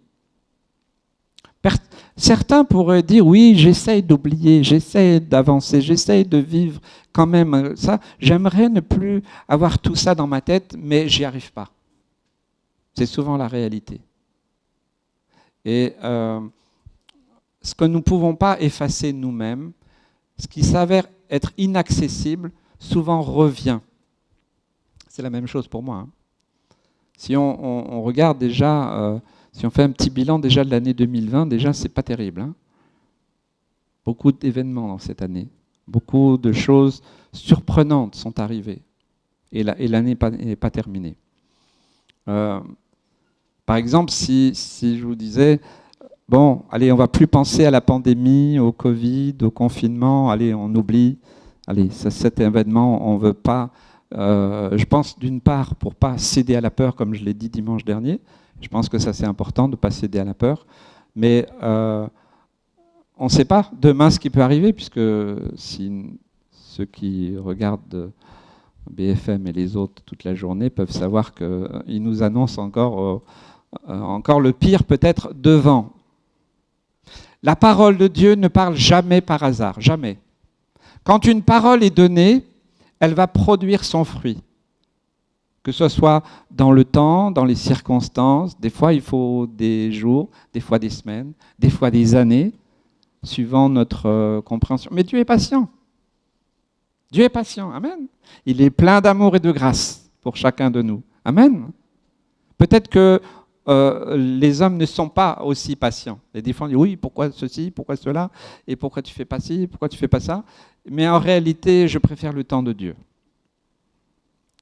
Certains pourraient dire, oui, j'essaye d'oublier, j'essaye d'avancer, j'essaye de vivre quand même ça. J'aimerais ne plus avoir tout ça dans ma tête, mais j'y arrive pas. C'est souvent la réalité. Et ce que nous ne pouvons pas effacer nous-mêmes, ce qui s'avère être inaccessible, souvent revient. C'est la même chose pour moi. Hein. Si on regarde déjà, si on fait un petit bilan déjà de l'année 2020, déjà c'est pas terrible. Hein. Beaucoup d'événements dans cette année, beaucoup de choses surprenantes sont arrivées, et l'année n'est pas terminée. Par exemple, si je vous disais, bon, allez, on va plus penser à la pandémie, au Covid, au confinement, allez, on oublie, allez, cet événement, on veut pas. Je pense d'une part pour pas céder à la peur, comme je l'ai dit dimanche dernier. Je pense que ça c'est important de ne pas céder à la peur, mais on ne sait pas demain ce qui peut arriver, puisque si ceux qui regardent BFM et les autres toute la journée peuvent savoir qu'ils nous annoncent encore le pire peut-être devant. La parole de Dieu ne parle jamais par hasard, jamais. Quand une parole est donnée, elle va produire son fruit. Que ce soit dans le temps, dans les circonstances, des fois il faut des jours, des fois des semaines, des fois des années, suivant notre compréhension. Mais Dieu est patient. Dieu est patient, amen. Il est plein d'amour et de grâce pour chacun de nous, amen. Peut-être que les hommes ne sont pas aussi patients. Et des fois on dit oui, pourquoi ceci, pourquoi cela, et pourquoi tu fais pas ci, pourquoi tu fais pas ça. Mais en réalité, je préfère le temps de Dieu,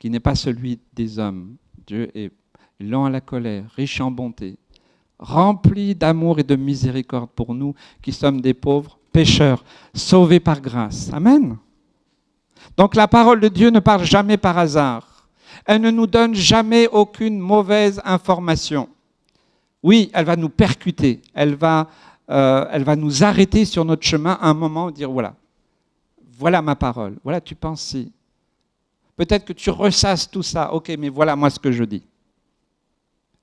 qui n'est pas celui des hommes. Dieu est lent à la colère, riche en bonté, rempli d'amour et de miséricorde pour nous qui sommes des pauvres pécheurs, sauvés par grâce. Amen. Donc la parole de Dieu ne parle jamais par hasard. Elle ne nous donne jamais aucune mauvaise information. Oui, elle va nous percuter, elle va nous arrêter sur notre chemin à un moment et dire voilà ma parole, voilà tu penses si. Peut-être que tu ressasses tout ça, ok, mais voilà moi ce que je dis.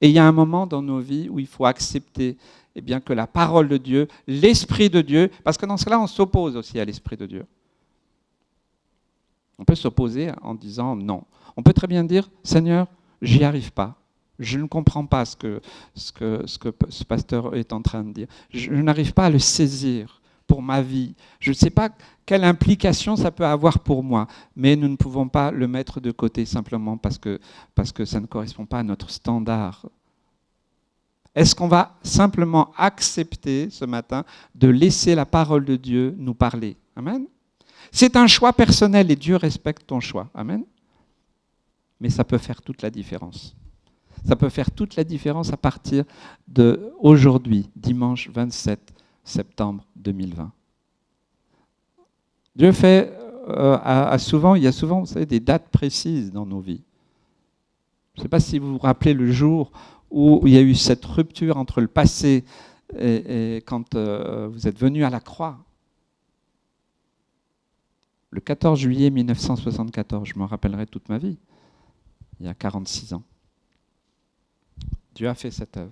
Et il y a un moment dans nos vies où il faut accepter que la parole de Dieu, l'Esprit de Dieu, parce que dans cela on s'oppose aussi à l'Esprit de Dieu. On peut s'opposer en disant non. On peut très bien dire, Seigneur, j'y arrive pas. Je ne comprends pas ce que ce pasteur est en train de dire. Je n'arrive pas à le saisir pour ma vie. Je ne sais pas quelle implication ça peut avoir pour moi, mais nous ne pouvons pas le mettre de côté simplement parce que ça ne correspond pas à notre standard. Est-ce qu'on va simplement accepter ce matin de laisser la parole de Dieu nous parler? Amen. C'est un choix personnel et Dieu respecte ton choix. Amen. Mais ça peut faire toute la différence. Ça peut faire toute la différence à partir d'aujourd'hui, dimanche 27 septembre 2020. Dieu fait, il y a souvent, vous savez, des dates précises dans nos vies. Je ne sais pas si vous vous rappelez le jour où il y a eu cette rupture entre le passé et quand vous êtes venu à la croix. Le 14 juillet 1974, je m'en rappellerai toute ma vie, il y a 46 ans. Dieu a fait cette œuvre.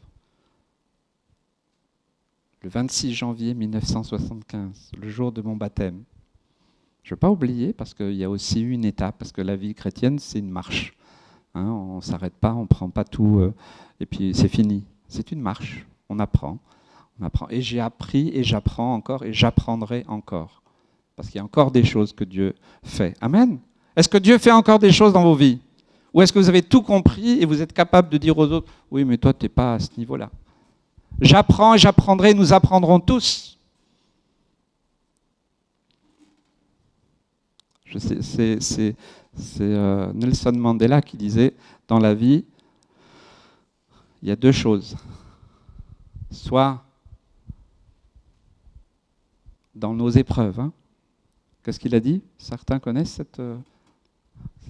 Le 26 janvier 1975, le jour de mon baptême. Je ne veux pas oublier parce qu'il y a aussi eu une étape, parce que la vie chrétienne, c'est une marche. Hein, on ne s'arrête pas, on ne prend pas tout, et puis c'est fini. C'est une marche, on apprend. Et j'ai appris, et j'apprends encore, et j'apprendrai encore. Parce qu'il y a encore des choses que Dieu fait. Amen. Est-ce que Dieu fait encore des choses dans vos vies? Ou est-ce que vous avez tout compris et vous êtes capable de dire aux autres, oui, mais toi, tu n'es pas à ce niveau-là. J'apprends et j'apprendrai, nous apprendrons tous. C'est Nelson Mandela qui disait, dans la vie, il y a deux choses. Soit dans nos épreuves. Hein. Qu'est-ce qu'il a dit? Certains connaissent cette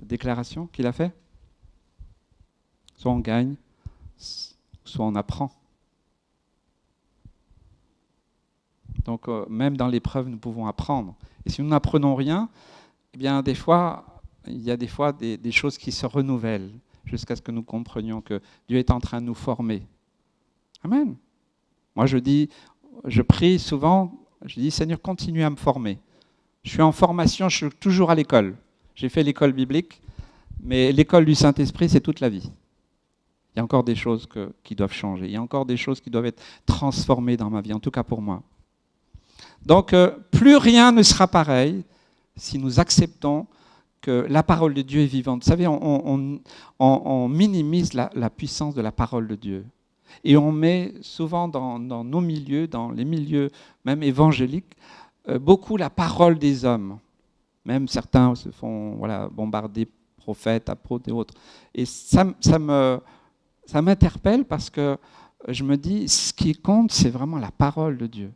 déclaration qu'il a faite? Soit on gagne, soit on apprend. Donc même dans l'épreuve, nous pouvons apprendre. Et si nous n'apprenons rien, eh bien des fois, il y a des choses qui se renouvellent jusqu'à ce que nous comprenions que Dieu est en train de nous former. Amen. Moi je prie souvent, je dis Seigneur, continue à me former. Je suis en formation, je suis toujours à l'école. J'ai fait l'école biblique, mais l'école du Saint-Esprit, c'est toute la vie. Il y a encore des choses qui doivent changer. Il y a encore des choses qui doivent être transformées dans ma vie, en tout cas pour moi. Donc, plus rien ne sera pareil si nous acceptons que la parole de Dieu est vivante. Vous savez, on minimise la puissance de la parole de Dieu. Et on met souvent dans nos milieux, dans les milieux même évangéliques, beaucoup la parole des hommes. Même certains se font bombarder, prophètes, apôtres et autres. Et ça m'interpelle parce que je me dis, ce qui compte, c'est vraiment la parole de Dieu.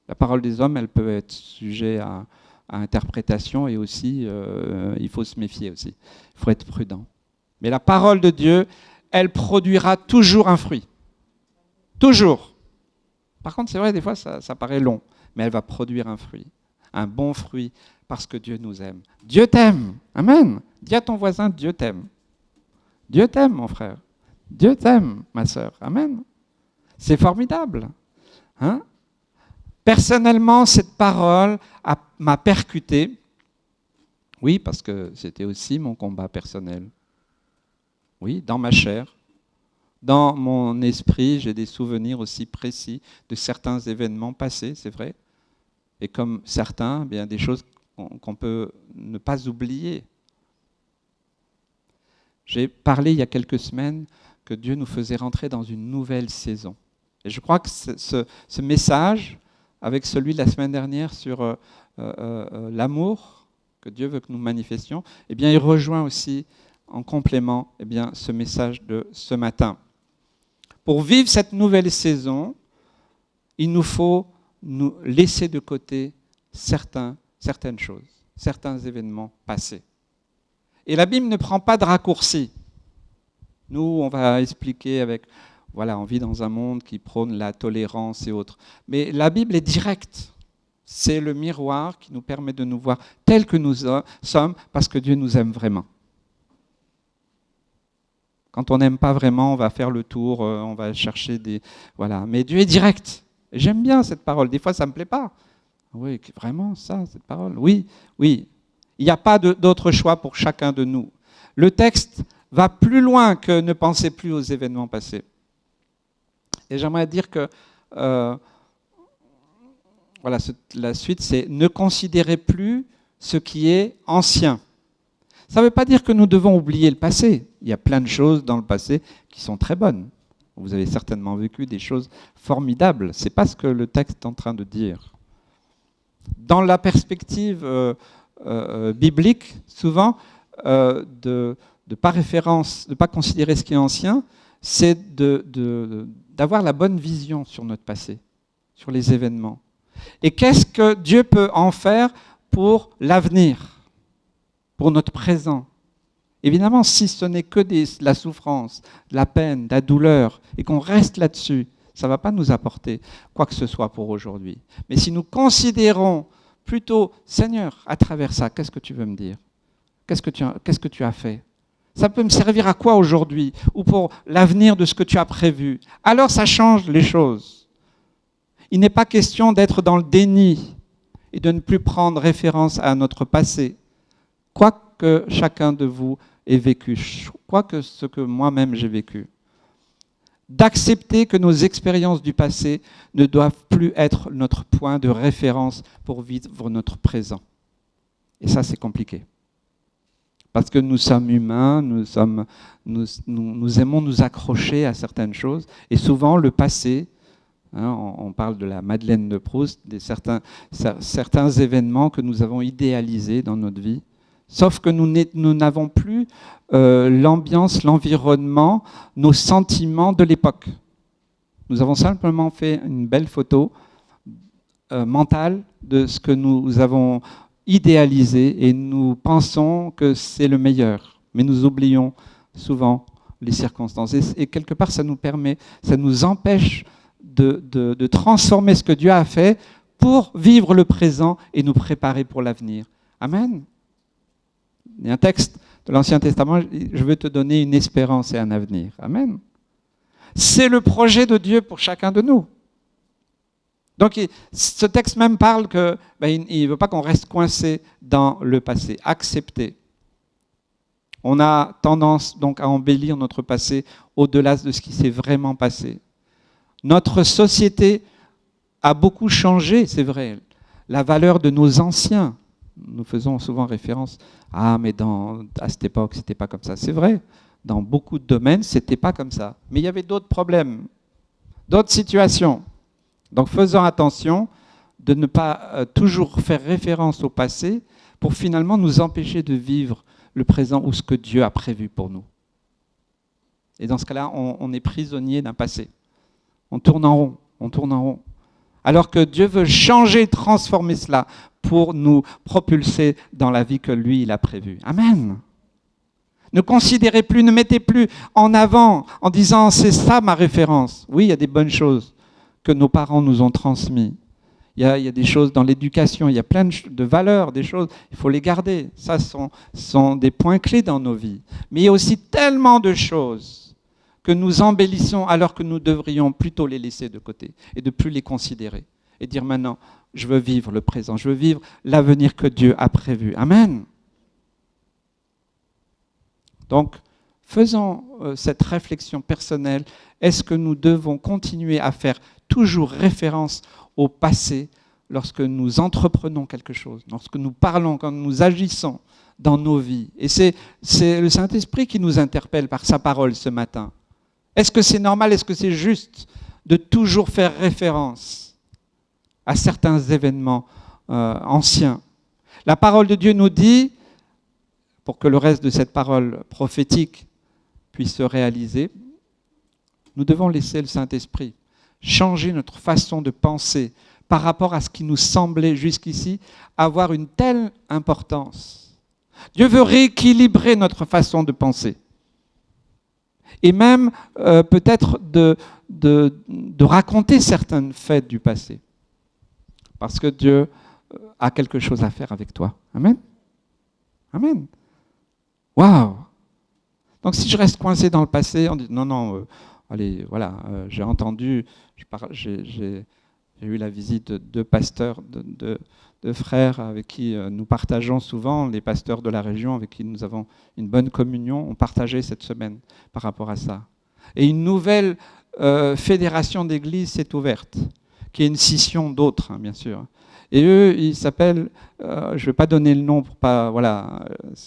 La parole des hommes, elle peut être sujet à interprétation et aussi, il faut se méfier aussi. Il faut être prudent. Mais la parole de Dieu, elle produira toujours un fruit. Toujours. Par contre, c'est vrai, des fois, ça paraît long, mais elle va produire un fruit. Un bon fruit, parce que Dieu nous aime. Dieu t'aime. Amen. Dis à ton voisin, Dieu t'aime. Dieu t'aime, mon frère. Dieu t'aime, ma sœur. Amen. C'est formidable. Hein? Personnellement, cette parole m'a percuté. Oui, parce que c'était aussi mon combat personnel. Oui, dans ma chair. Dans mon esprit, j'ai des souvenirs aussi précis de certains événements passés, c'est vrai. Et comme certains, bien des choses qu'on peut ne pas oublier. J'ai parlé il y a quelques semaines que Dieu nous faisait rentrer dans une nouvelle saison. Et je crois que ce message, avec celui de la semaine dernière sur l'amour que Dieu veut que nous manifestions, eh bien, il rejoint aussi en complément ce message de ce matin. Pour vivre cette nouvelle saison, il nous faut nous laisser de côté certaines choses, certains événements passés. Et la Bible ne prend pas de raccourcis. Nous, on va expliquer avec, on vit dans un monde qui prône la tolérance et autres. Mais la Bible est directe. C'est le miroir qui nous permet de nous voir tels que nous sommes parce que Dieu nous aime vraiment. Quand on n'aime pas vraiment, on va faire le tour, on va chercher des... Voilà. Mais Dieu est direct. Et j'aime bien cette parole. Des fois, ça ne me plaît pas. Oui, vraiment, ça, cette parole. Oui. Il n'y a pas d'autre choix pour chacun de nous. Le texte va plus loin que ne pensez plus aux événements passés. Et j'aimerais dire que la suite, c'est ne considérez plus ce qui est ancien. Ça ne veut pas dire que nous devons oublier le passé. Il y a plein de choses dans le passé qui sont très bonnes. Vous avez certainement vécu des choses formidables. Ce n'est pas ce que le texte est en train de dire. Dans la perspective biblique, souvent, de ne pas considérer ce qui est ancien, c'est d'avoir la bonne vision sur notre passé, sur les événements. Et qu'est-ce que Dieu peut en faire pour l'avenir, pour notre présent? Évidemment, si ce n'est que la souffrance, la peine, la douleur, et qu'on reste là-dessus, ça ne va pas nous apporter quoi que ce soit pour aujourd'hui. Mais si nous considérons plutôt, Seigneur, à travers ça, qu'est-ce que tu veux me dire? Qu'est-ce que tu as fait? Ça peut me servir à quoi aujourd'hui? Ou pour l'avenir de ce que tu as prévu? Alors ça change les choses. Il n'est pas question d'être dans le déni et de ne plus prendre référence à notre passé. Quoi que chacun de vous ait vécu, quoi que ce que moi-même j'ai vécu. D'accepter que nos expériences du passé ne doivent plus être notre point de référence pour vivre notre présent. Et ça, c'est compliqué. Parce que nous sommes humains, nous aimons nous accrocher à certaines choses. Et souvent, le passé, on parle de la Madeleine de Proust, certains événements que nous avons idéalisés dans notre vie. Sauf que nous n'avons plus l'ambiance, l'environnement, nos sentiments de l'époque. Nous avons simplement fait une belle photo mentale de ce que nous avons idéalisé et nous pensons que c'est le meilleur. Mais nous oublions souvent les circonstances. Et quelque part, ça nous empêche de transformer ce que Dieu a fait pour vivre le présent et nous préparer pour l'avenir. Amen. Il y a un texte de l'Ancien Testament, je veux te donner une espérance et un avenir. Amen. C'est le projet de Dieu pour chacun de nous. Donc ce texte même parle que il ne veut pas qu'on reste coincé dans le passé. Accepter. On a tendance donc à embellir notre passé au-delà de ce qui s'est vraiment passé. Notre société a beaucoup changé, c'est vrai. La valeur de nos anciens, nous faisons souvent référence, mais à cette époque, c'était pas comme ça. C'est vrai, dans beaucoup de domaines, c'était pas comme ça. Mais il y avait d'autres problèmes, d'autres situations. Donc faisons attention de ne pas toujours faire référence au passé pour finalement nous empêcher de vivre le présent ou ce que Dieu a prévu pour nous. Et dans ce cas-là, on est prisonnier d'un passé. On tourne en rond, on tourne en rond. Alors que Dieu veut changer, transformer cela pour nous propulser dans la vie que lui, il a prévue. Amen. Ne considérez plus, ne mettez plus en avant en disant « c'est ça ma référence ». Oui, il y a des bonnes choses que nos parents nous ont transmises. Il y a des choses dans l'éducation, il y a plein de valeurs, des choses, il faut les garder. Ça sont des points clés dans nos vies. Mais il y a aussi tellement de choses que nous embellissons alors que nous devrions plutôt les laisser de côté et de ne plus les considérer. Et dire maintenant, je veux vivre le présent, je veux vivre l'avenir que Dieu a prévu. Amen. Donc, faisons cette réflexion personnelle. Est-ce que nous devons continuer à faire toujours référence au passé lorsque nous entreprenons quelque chose, lorsque nous parlons, quand nous agissons dans nos vies? Et c'est le Saint-Esprit qui nous interpelle par sa parole ce matin. Est-ce que c'est normal, est-ce que c'est juste de toujours faire référence à certains événements anciens? La parole de Dieu nous dit, pour que le reste de cette parole prophétique puisse se réaliser, nous devons laisser le Saint-Esprit changer notre façon de penser par rapport à ce qui nous semblait jusqu'ici avoir une telle importance. Dieu veut rééquilibrer notre façon de penser. Et même peut-être de raconter certains faits du passé. Parce que Dieu a quelque chose à faire avec toi. Amen. Amen. Waouh. Donc si je reste coincé dans le passé, on dit non, allez, voilà, j'ai entendu, j'ai eu la visite de deux pasteurs, de frères avec qui nous partageons souvent, les pasteurs de la région avec qui nous avons une bonne communion, ont partagé cette semaine par rapport à ça. Et une nouvelle fédération d'églises s'est ouverte, qui est une scission d'autres, bien sûr. Et eux, ils s'appellent, je ne vais pas donner le nom pour pas, voilà,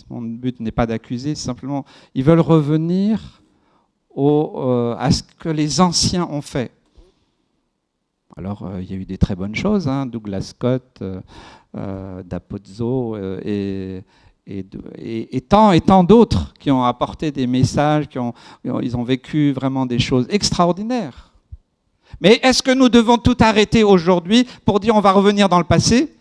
mon but n'est pas d'accuser, simplement, ils veulent revenir à ce que les anciens ont fait. Alors, il y a eu des très bonnes choses, Douglas Scott, D'Apozzo et tant d'autres qui ont apporté des messages, ils ont vécu vraiment des choses extraordinaires. Mais est-ce que nous devons tout arrêter aujourd'hui pour dire on va revenir dans le passé?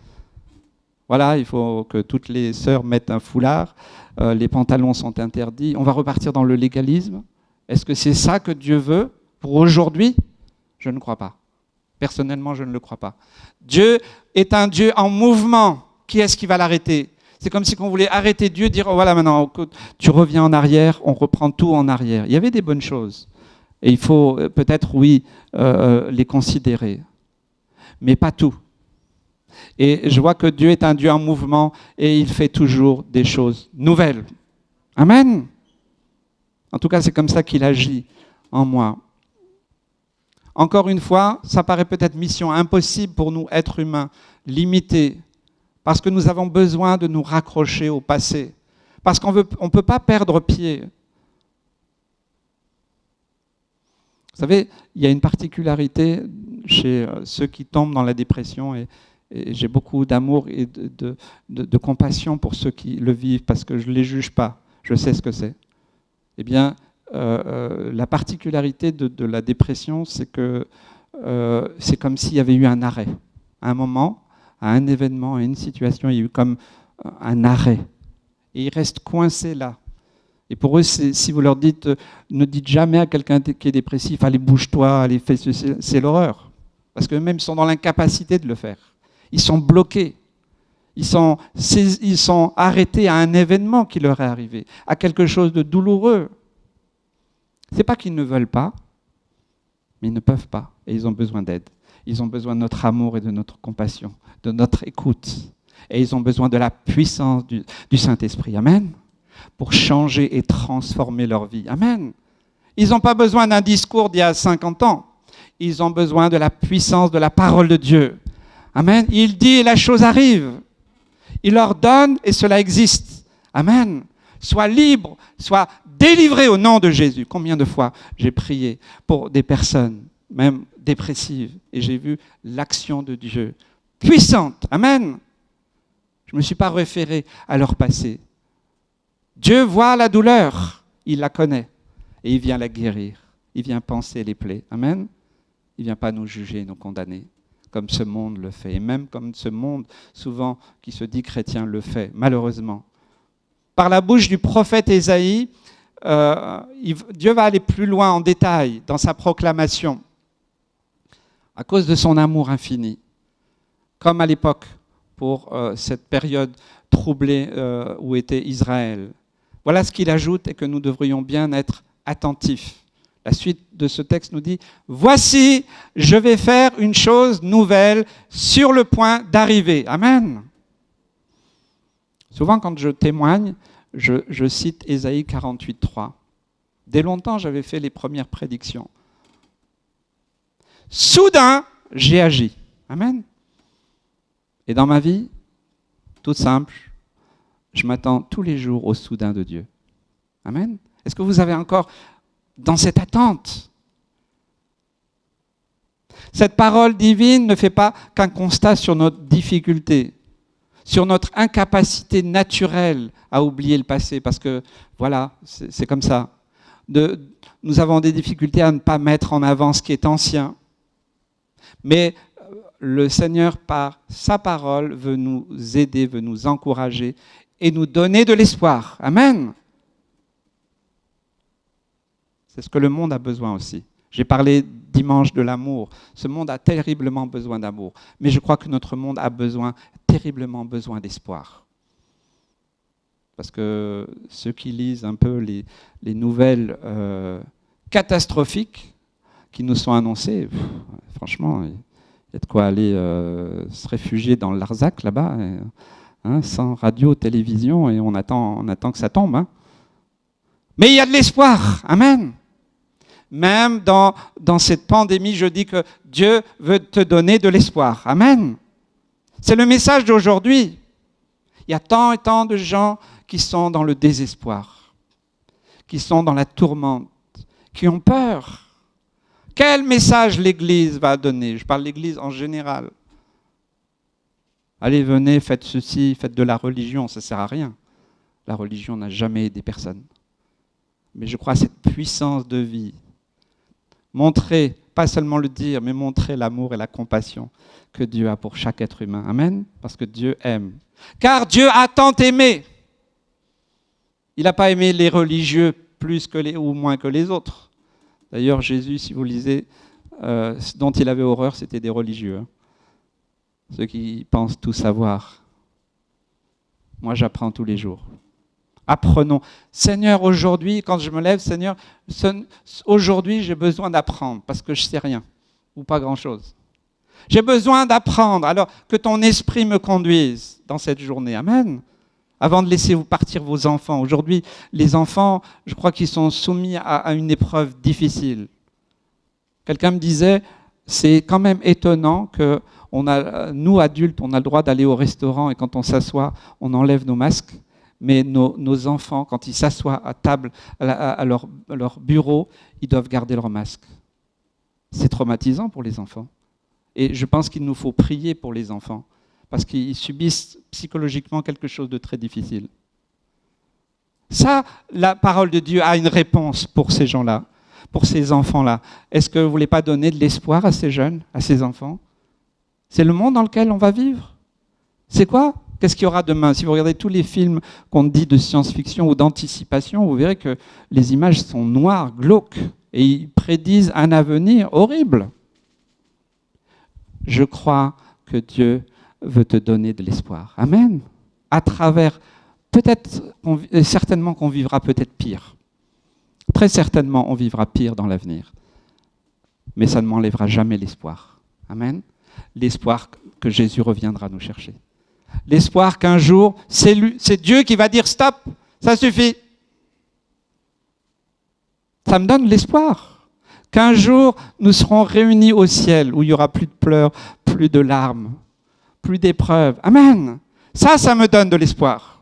Voilà, il faut que toutes les sœurs mettent un foulard, les pantalons sont interdits, on va repartir dans le légalisme. Est-ce que c'est ça que Dieu veut pour aujourd'hui? Je ne crois pas. Personnellement, je ne le crois pas. Dieu est un Dieu en mouvement. Qui est-ce qui va l'arrêter? C'est comme si on voulait arrêter Dieu, dire oh, voilà maintenant, tu reviens en arrière, on reprend tout en arrière. Il y avait des bonnes choses. Et il faut peut-être, oui, les considérer. Mais pas tout. Et je vois que Dieu est un Dieu en mouvement et il fait toujours des choses nouvelles. Amen. En tout cas, c'est comme ça qu'il agit en moi. Encore une fois, ça paraît peut-être mission impossible pour nous, êtres humains, limités, parce que nous avons besoin de nous raccrocher au passé, parce qu'on ne peut pas perdre pied. Vous savez, il y a une particularité chez ceux qui tombent dans la dépression, et j'ai beaucoup d'amour et de compassion pour ceux qui le vivent, parce que je ne les juge pas, je sais ce que c'est. Eh bien, la particularité de la dépression, c'est que c'est comme s'il y avait eu un arrêt. À un moment, à un événement, à une situation, il y a eu comme un arrêt. Et ils restent coincés là. Et pour eux, si vous leur dites, ne dites jamais à quelqu'un qui est dépressif, allez bouge-toi, allez fais ceci, c'est l'horreur. Parce qu'eux-mêmes sont dans l'incapacité de le faire. Ils sont bloqués. Ils sont arrêtés à un événement qui leur est arrivé, à quelque chose de douloureux. Ce n'est pas qu'ils ne veulent pas, mais ils ne peuvent pas. Et ils ont besoin d'aide. Ils ont besoin de notre amour et de notre compassion, de notre écoute. Et ils ont besoin de la puissance du Saint-Esprit. Amen. Pour changer et transformer leur vie. Amen. Ils n'ont pas besoin d'un discours d'il y a 50 ans. Ils ont besoin de la puissance de la parole de Dieu. Amen. Il dit et la chose arrive. Il leur donne et cela existe. Amen. Sois libre, sois délivré au nom de Jésus. Combien de fois j'ai prié pour des personnes, même dépressives, et j'ai vu l'action de Dieu puissante. Amen. Je ne me suis pas référé à leur passé. Dieu voit la douleur, il la connaît, et il vient la guérir. Il vient panser les plaies. Amen. Il ne vient pas nous juger, nous condamner, comme ce monde le fait, et même comme ce monde, souvent, qui se dit chrétien, le fait, malheureusement. Par la bouche du prophète Ésaïe, Dieu va aller plus loin en détail dans sa proclamation, à cause de son amour infini, comme à l'époque, pour cette période troublée où était Israël. Voilà ce qu'il ajoute et que nous devrions bien être attentifs. La suite de ce texte nous dit « Voici, je vais faire une chose nouvelle sur le point d'arriver. » Amen. Souvent, quand je témoigne, je cite Ésaïe 48, 3. Dès longtemps, j'avais fait les premières prédictions. Soudain, j'ai agi. Amen. Et dans ma vie, tout simple, je m'attends tous les jours au soudain de Dieu. Amen. Est-ce que vous avez encore dans cette attente? Cette parole divine ne fait pas qu'un constat sur notre difficulté, sur notre incapacité naturelle à oublier le passé, parce que voilà, c'est comme ça. Nous avons des difficultés à ne pas mettre en avant ce qui est ancien. Mais le Seigneur, par sa parole, veut nous aider, veut nous encourager et nous donner de l'espoir. Amen. C'est ce que le monde a besoin aussi. J'ai parlé dimanche de l'amour. Ce monde a terriblement besoin d'amour. Mais je crois que notre monde a terriblement besoin d'espoir. Parce que ceux qui lisent un peu les nouvelles catastrophiques qui nous sont annoncées, franchement, il y a de quoi aller se réfugier dans le Larzac là-bas, sans radio, télévision, et on attend que ça tombe. Hein. Mais il y a de l'espoir. Amen. Même dans cette pandémie, je dis que Dieu veut te donner de l'espoir. Amen. C'est le message d'aujourd'hui. Il y a tant et tant de gens qui sont dans le désespoir, qui sont dans la tourmente, qui ont peur. Quel message l'Église va donner? Je parle de l'Église en général. Allez, venez, faites ceci, faites de la religion, ça ne sert à rien. La religion n'a jamais aidé personne. Mais je crois à cette puissance de vie. Montrer, pas seulement le dire, mais montrer l'amour et la compassion que Dieu a pour chaque être humain. Amen. Parce que Dieu aime. Car Dieu a tant aimé. Il n'a pas aimé les religieux plus ou moins que les autres. D'ailleurs, Jésus, si vous lisez, ce dont il avait horreur, c'était des religieux. Hein. Ceux qui pensent tout savoir. Moi, j'apprends tous les jours. Apprenons. Seigneur, aujourd'hui, quand je me lève, Seigneur, aujourd'hui, j'ai besoin d'apprendre parce que je ne sais rien ou pas grand-chose. J'ai besoin d'apprendre. Alors, que ton esprit me conduise dans cette journée. Amen. Avant de laisser vous partir vos enfants. Aujourd'hui, les enfants, je crois qu'ils sont soumis à une épreuve difficile. Quelqu'un me disait, c'est quand même étonnant que nous, adultes, on a le droit d'aller au restaurant et quand on s'assoit, on enlève nos masques. Mais nos enfants, quand ils s'assoient à table, à leur bureau, ils doivent garder leur masque. C'est traumatisant pour les enfants. Et je pense qu'il nous faut prier pour les enfants, parce qu'ils subissent psychologiquement quelque chose de très difficile. Ça, la parole de Dieu a une réponse pour ces gens-là, pour ces enfants-là. Est-ce que vous ne voulez pas donner de l'espoir à ces jeunes, à ces enfants? C'est le monde dans lequel on va vivre. C'est quoi? Qu'est-ce qu'il y aura demain? Si vous regardez tous les films qu'on dit de science-fiction ou d'anticipation, vous verrez que les images sont noires, glauques, et ils prédisent un avenir horrible. Je crois que Dieu veut te donner de l'espoir. Amen. À travers, certainement qu'on vivra peut-être pire. Très certainement, on vivra pire dans l'avenir. Mais ça ne m'enlèvera jamais l'espoir. Amen. L'espoir que Jésus reviendra nous chercher. L'espoir qu'un jour, c'est Dieu qui va dire stop, ça suffit. Ça me donne l'espoir qu'un jour, nous serons réunis au ciel où il n'y aura plus de pleurs, plus de larmes, plus d'épreuves. Amen. Ça me donne de l'espoir.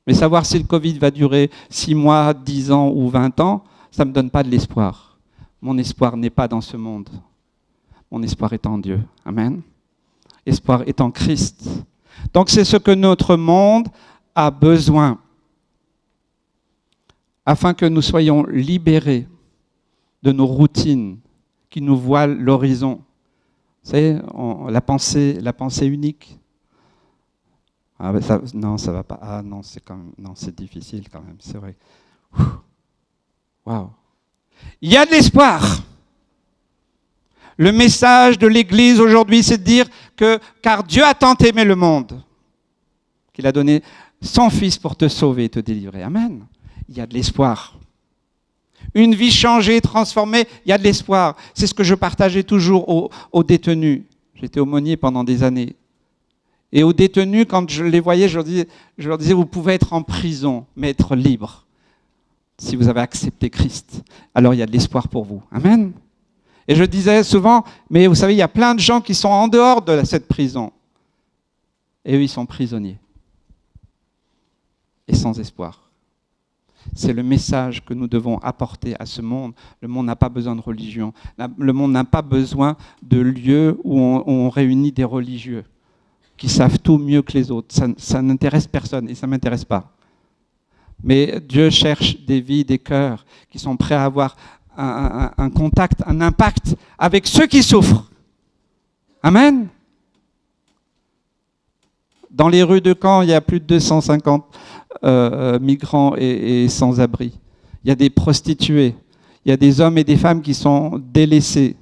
Mais savoir si le Covid va durer 6 mois, 10 ans ou 20 ans, ça ne me donne pas de l'espoir. Mon espoir n'est pas dans ce monde. Mon espoir est en Dieu. Amen. Espoir est en Christ. Donc c'est ce que notre monde a besoin. Afin que nous soyons libérés de nos routines qui nous voilent l'horizon. Vous savez, la pensée unique. Ah ben non, ça va pas. Ah non, c'est difficile quand même, c'est vrai. Waouh. Il y a de l'espoir. Le message de l'Église aujourd'hui, c'est de dire que car Dieu a tant aimé le monde qu'il a donné son Fils pour te sauver et te délivrer. Amen. Il y a de l'espoir. Une vie changée, transformée, il y a de l'espoir. C'est ce que je partageais toujours aux détenus. J'étais aumônier pendant des années. Et aux détenus, quand je les voyais, je leur disais, vous pouvez être en prison, mais être libre. Si vous avez accepté Christ, alors il y a de l'espoir pour vous. Amen. Et je disais souvent, mais vous savez, il y a plein de gens qui sont en dehors de cette prison. Et eux, ils sont prisonniers. Et sans espoir. C'est le message que nous devons apporter à ce monde. Le monde n'a pas besoin de religion. Le monde n'a pas besoin de lieux où on réunit des religieux qui savent tout mieux que les autres. Ça n'intéresse personne et ça ne m'intéresse pas. Mais Dieu cherche des vies, des cœurs qui sont prêts à avoir un contact, un impact avec ceux qui souffrent. Amen. Dans les rues de Caen, il y a plus de 250 migrants et sans-abri. Il y a des prostituées. Il y a des hommes et des femmes qui sont délaissés,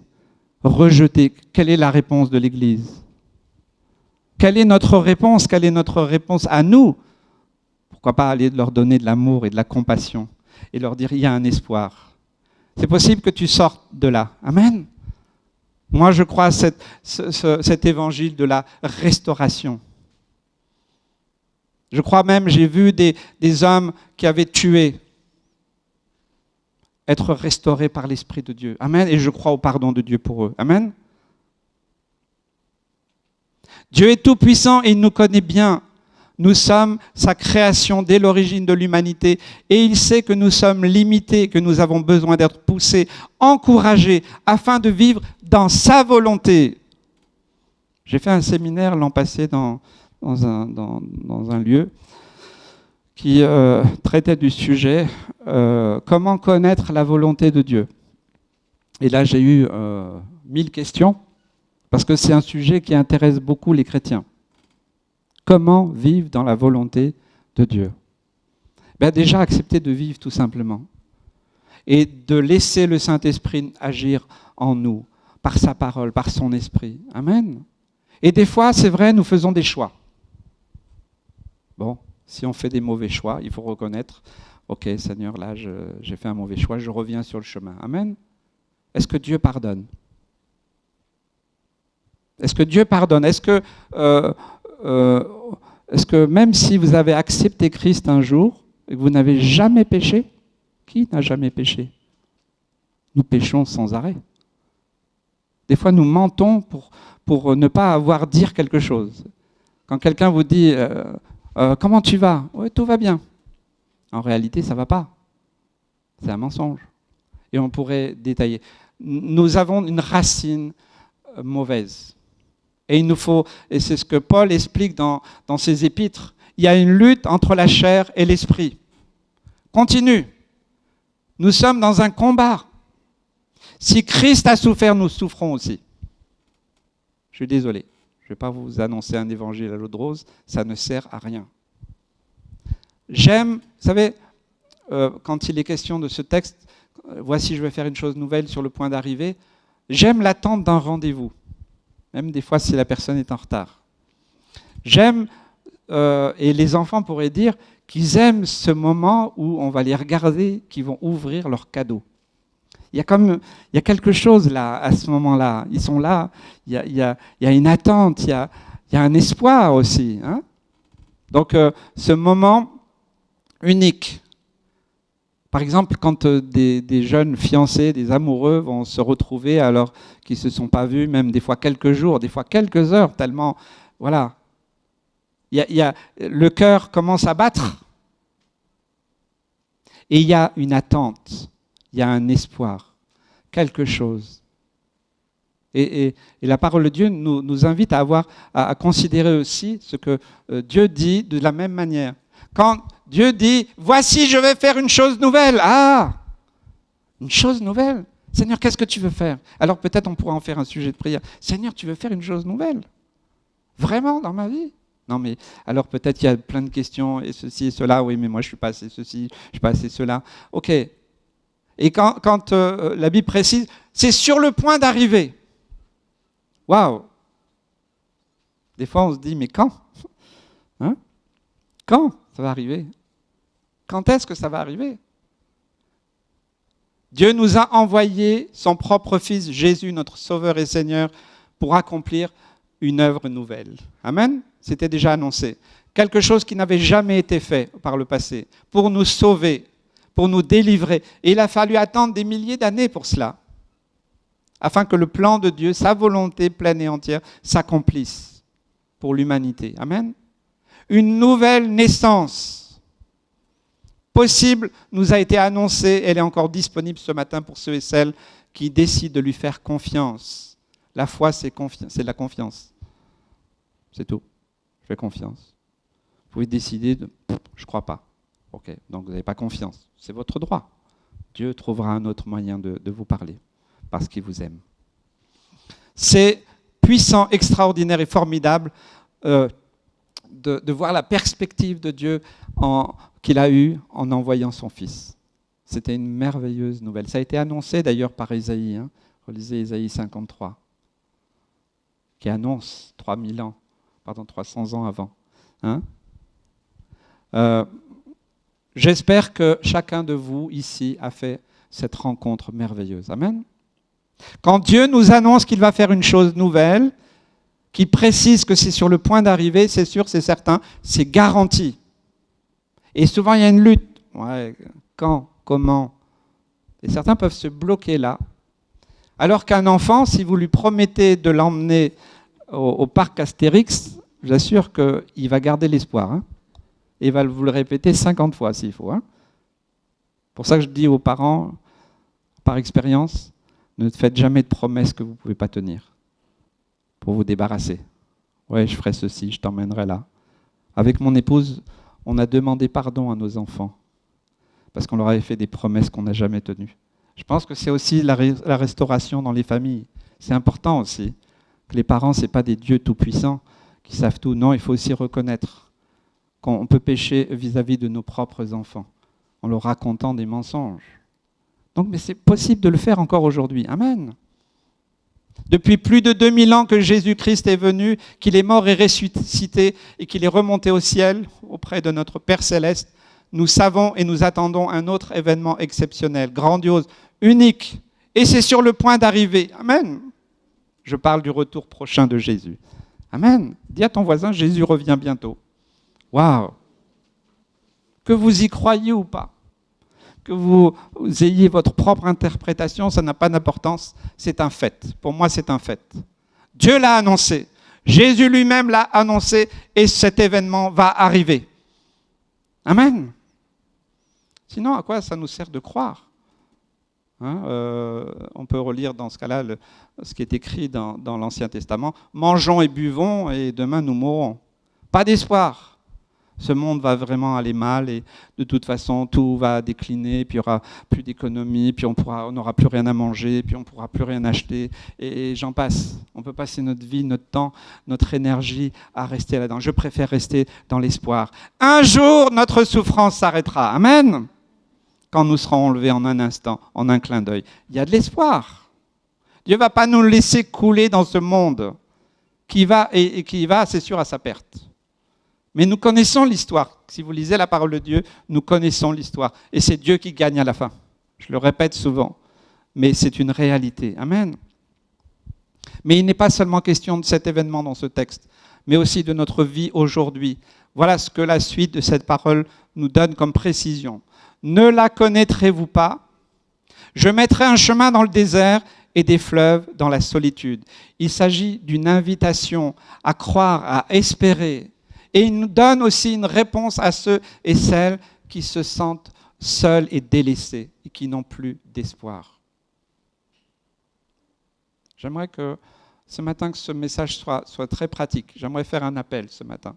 rejetés. Quelle est la réponse de l'Église ? Quelle est notre réponse ? Quelle est notre réponse à nous ? Pourquoi pas aller leur donner de l'amour et de la compassion et leur dire, il y a un espoir. C'est possible que tu sortes de là. Amen. Moi, je crois à cet évangile de la restauration. Je crois même, j'ai vu des hommes qui avaient tué être restaurés par l'Esprit de Dieu. Amen. Et je crois au pardon de Dieu pour eux. Amen. Dieu est tout-puissant et il nous connaît bien. Nous sommes sa création dès l'origine de l'humanité et il sait que nous sommes limités, que nous avons besoin d'être poussés, encouragés afin de vivre dans sa volonté. J'ai fait un séminaire l'an passé dans un lieu qui traitait du sujet comment connaître la volonté de Dieu. Et là, j'ai eu 1000 questions parce que c'est un sujet qui intéresse beaucoup les chrétiens. Comment vivre dans la volonté de Dieu ? Déjà, accepter de vivre tout simplement. Et de laisser le Saint-Esprit agir en nous, par sa parole, par son esprit. Amen. Et des fois, c'est vrai, nous faisons des choix. Bon, si on fait des mauvais choix, il faut reconnaître, ok Seigneur, là j'ai fait un mauvais choix, je reviens sur le chemin. Amen. Est-ce que Dieu pardonne ? Est-ce que Dieu pardonne ? Est-ce que même si vous avez accepté Christ un jour et que vous n'avez jamais péché, qui n'a jamais péché ? Nous péchons sans arrêt. Des fois, nous mentons pour ne pas avoir dire quelque chose. Quand quelqu'un vous dit comment tu vas ? Oui, tout va bien. En réalité, ça ne va pas. C'est un mensonge. Et on pourrait détailler. Nous avons une racine mauvaise. Et il nous faut, et c'est ce que Paul explique dans ses épîtres, il y a une lutte entre la chair et l'esprit. Continue. Nous sommes dans un combat. Si Christ a souffert, nous souffrons aussi. Je suis désolé. Je ne vais pas vous annoncer un évangile à l'eau de rose, ça ne sert à rien. J'aime, vous savez, quand il est question de ce texte, voici je vais faire une chose nouvelle sur le point d'arriver, j'aime l'attente d'un rendez-vous. même des fois si la personne est en retard. J'aime, et les enfants pourraient dire qu'ils aiment ce moment où on va les regarder, qu'ils vont ouvrir leurs cadeaux. Il y a quelque chose là, à ce moment-là. Ils sont là, il y a une attente, il y a un espoir aussi. Hein. Donc ce moment unique. Par exemple, quand des jeunes fiancés, des amoureux vont se retrouver alors qu'ils ne se sont pas vus, même des fois quelques jours, des fois quelques heures, tellement, voilà. Le cœur commence à battre. Et il y a une attente, il y a un espoir, quelque chose. Et la parole de Dieu nous invite à considérer aussi ce que Dieu dit de la même manière. Quand Dieu dit, voici, je vais faire une chose nouvelle. Ah, une chose nouvelle. Seigneur, qu'est-ce que tu veux faire? Alors peut-être on pourra en faire un sujet de prière. Seigneur, tu veux faire une chose nouvelle? Vraiment dans ma vie? Non, mais alors peut-être il y a plein de questions, et ceci et cela. Oui, mais moi je ne suis pas assez ceci, je ne suis pas assez cela. Ok. Et quand la Bible précise, c'est sur le point d'arriver. Waouh! Des fois on se dit, mais quand? Hein? Quand ça va arriver? Quand est-ce que ça va arriver? Dieu nous a envoyé son propre Fils, Jésus, notre Sauveur et Seigneur, pour accomplir une œuvre nouvelle. Amen? C'était déjà annoncé. Quelque chose qui n'avait jamais été fait par le passé, pour nous sauver, pour nous délivrer. Et il a fallu attendre des milliers d'années pour cela, afin que le plan de Dieu, sa volonté pleine et entière, s'accomplisse pour l'humanité. Amen? Une nouvelle naissance possible nous a été annoncée. Elle est encore disponible ce matin pour ceux et celles qui décident de lui faire confiance. La foi, c'est de la confiance. C'est tout. Je fais confiance. Vous pouvez décider de « je ne crois pas ». Ok, donc vous n'avez pas confiance. C'est votre droit. Dieu trouvera un autre moyen de vous parler parce qu'il vous aime. C'est puissant, extraordinaire et formidable de voir la perspective de Dieu qu'il a eue en envoyant son Fils. C'était une merveilleuse nouvelle. Ça a été annoncé d'ailleurs par Ésaïe. Hein. Relisez Ésaïe 53, qui annonce 300 ans avant. Hein. J'espère que chacun de vous ici a fait cette rencontre merveilleuse. Amen. Quand Dieu nous annonce qu'il va faire une chose nouvelle, qui précise que c'est sur le point d'arriver, c'est sûr, c'est certain, c'est garanti. Et souvent, il y a une lutte. Ouais, quand? Comment? Et certains peuvent se bloquer là. Alors qu'un enfant, si vous lui promettez de l'emmener au parc Astérix, je vous assure qu'il va garder l'espoir. Hein, et il va vous le répéter 50 fois s'il faut. Hein. Pour ça que je dis aux parents, par expérience, ne faites jamais de promesses que vous ne pouvez pas tenir. Pour vous débarrasser. Ouais, je ferai ceci, je t'emmènerai là. Avec mon épouse, on a demandé pardon à nos enfants parce qu'on leur avait fait des promesses qu'on n'a jamais tenues. Je pense que c'est aussi la restauration dans les familles. C'est important aussi que les parents, ce n'est pas des dieux tout-puissants qui savent tout. Non, il faut aussi reconnaître qu'on peut pécher vis-à-vis de nos propres enfants en leur racontant des mensonges. Donc, mais c'est possible de le faire encore aujourd'hui. Amen. Depuis plus de 2000 ans que Jésus-Christ est venu, qu'il est mort et ressuscité et qu'il est remonté au ciel auprès de notre Père Céleste, nous savons et nous attendons un autre événement exceptionnel, grandiose, unique. Et c'est sur le point d'arriver. Amen. Je parle du retour prochain de Jésus. Amen. Dis à ton voisin, Jésus revient bientôt. Waouh. Que vous y croyiez ou pas, que vous ayez votre propre interprétation, ça n'a pas d'importance, c'est un fait. Pour moi, c'est un fait. Dieu l'a annoncé, Jésus lui-même l'a annoncé, et cet événement va arriver. Amen. Sinon, à quoi ça nous sert de croire? Hein, on peut relire dans ce cas-là ce qui est écrit dans l'Ancien Testament. Mangeons et buvons, et demain nous mourrons. Pas d'espoir. Ce monde va vraiment aller mal et de toute façon tout va décliner, puis il n'y aura plus d'économie, puis on n'aura plus rien à manger, puis on ne pourra plus rien acheter et j'en passe. On peut passer notre vie, notre temps, notre énergie à rester là-dedans. Je préfère rester dans l'espoir. Un jour, notre souffrance s'arrêtera. Amen. Quand nous serons enlevés en un instant, en un clin d'œil. Il y a de l'espoir. Dieu ne va pas nous laisser couler dans ce monde. qui va, et qui va, c'est sûr, à sa perte. Mais nous connaissons l'histoire. Si vous lisez la parole de Dieu, nous connaissons l'histoire. Et c'est Dieu qui gagne à la fin. Je le répète souvent, mais c'est une réalité. Amen. Mais il n'est pas seulement question de cet événement dans ce texte, mais aussi de notre vie aujourd'hui. Voilà ce que la suite de cette parole nous donne comme précision. Ne la connaîtrez-vous pas ? Je mettrai un chemin dans le désert et des fleuves dans la solitude. Il s'agit d'une invitation à croire, à espérer. Et il nous donne aussi une réponse à ceux et celles qui se sentent seuls et délaissés et qui n'ont plus d'espoir. J'aimerais que ce matin, que ce message soit très pratique. J'aimerais faire un appel ce matin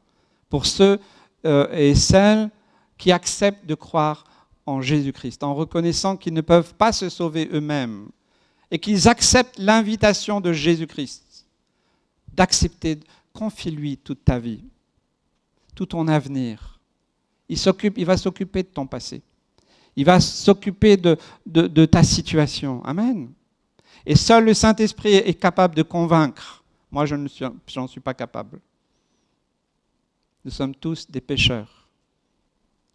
pour ceux et celles qui acceptent de croire en Jésus-Christ, en reconnaissant qu'ils ne peuvent pas se sauver eux-mêmes et qu'ils acceptent l'invitation de Jésus-Christ, d'accepter, confie-lui toute ta vie, tout ton avenir. Il va s'occuper de ton passé. Il va s'occuper de ta situation. Amen. Et seul le Saint-Esprit est capable de convaincre. Moi, je n'en suis pas capable. Nous sommes tous des pécheurs.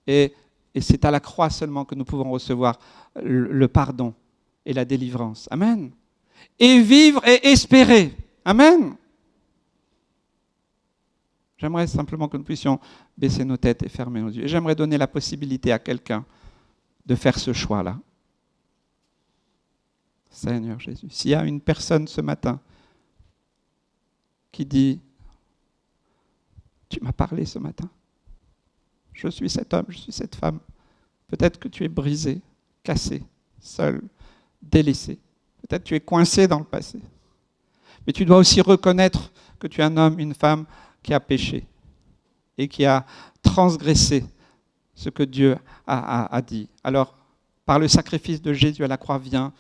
Et c'est à la croix seulement que nous pouvons recevoir le pardon et la délivrance. Amen. Et vivre et espérer. Amen. J'aimerais simplement que nous puissions baisser nos têtes et fermer nos yeux. Et j'aimerais donner la possibilité à quelqu'un de faire ce choix-là. Seigneur Jésus, s'il y a une personne ce matin qui dit « Tu m'as parlé ce matin, je suis cet homme, je suis cette femme », peut-être que tu es brisé, cassé, seul, délaissé, peut-être que tu es coincé dans le passé, mais tu dois aussi reconnaître que tu es un homme, une femme qui a péché et qui a transgressé ce que Dieu a dit. Alors, par le sacrifice de Jésus à la croix, viens,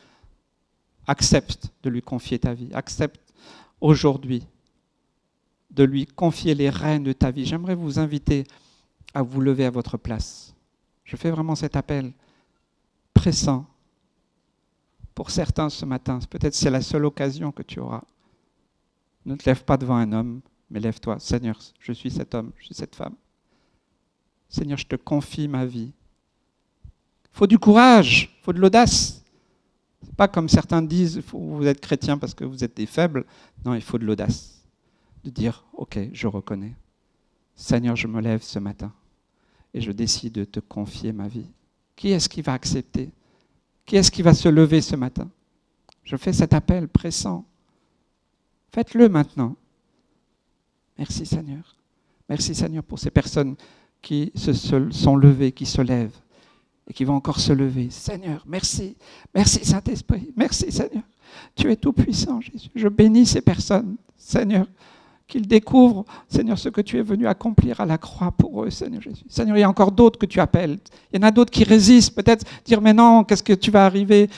accepte de lui confier ta vie. Accepte aujourd'hui de lui confier les rênes de ta vie. J'aimerais vous inviter à vous lever à votre place. Je fais vraiment cet appel pressant pour certains ce matin. Peut-être c'est la seule occasion que tu auras. Ne te lève pas devant un homme, mais lève-toi. Seigneur, je suis cet homme, je suis cette femme. Seigneur, je te confie ma vie. Il faut du courage, il faut de l'audace. C'est pas comme certains disent, vous êtes chrétien parce que vous êtes des faibles. Non, il faut de l'audace. De dire, ok, je reconnais. Seigneur, je me lève ce matin et je décide de te confier ma vie. Qui est-ce qui va accepter ? Qui est-ce qui va se lever ce matin ? Je fais cet appel pressant. Faites-le maintenant. Merci Seigneur. Merci Seigneur pour ces personnes qui se sont levées, qui se lèvent. Et qui vont encore se lever. Seigneur, merci. Merci Saint-Esprit. Merci Seigneur. Tu es tout puissant, Jésus. Je bénis ces personnes, Seigneur, qu'ils découvrent, Seigneur, ce que tu es venu accomplir à la croix pour eux, Seigneur Jésus. Seigneur, il y a encore d'autres que tu appelles. Il y en a d'autres qui résistent, peut-être dire, mais non, qu'est-ce que tu vas arriver ?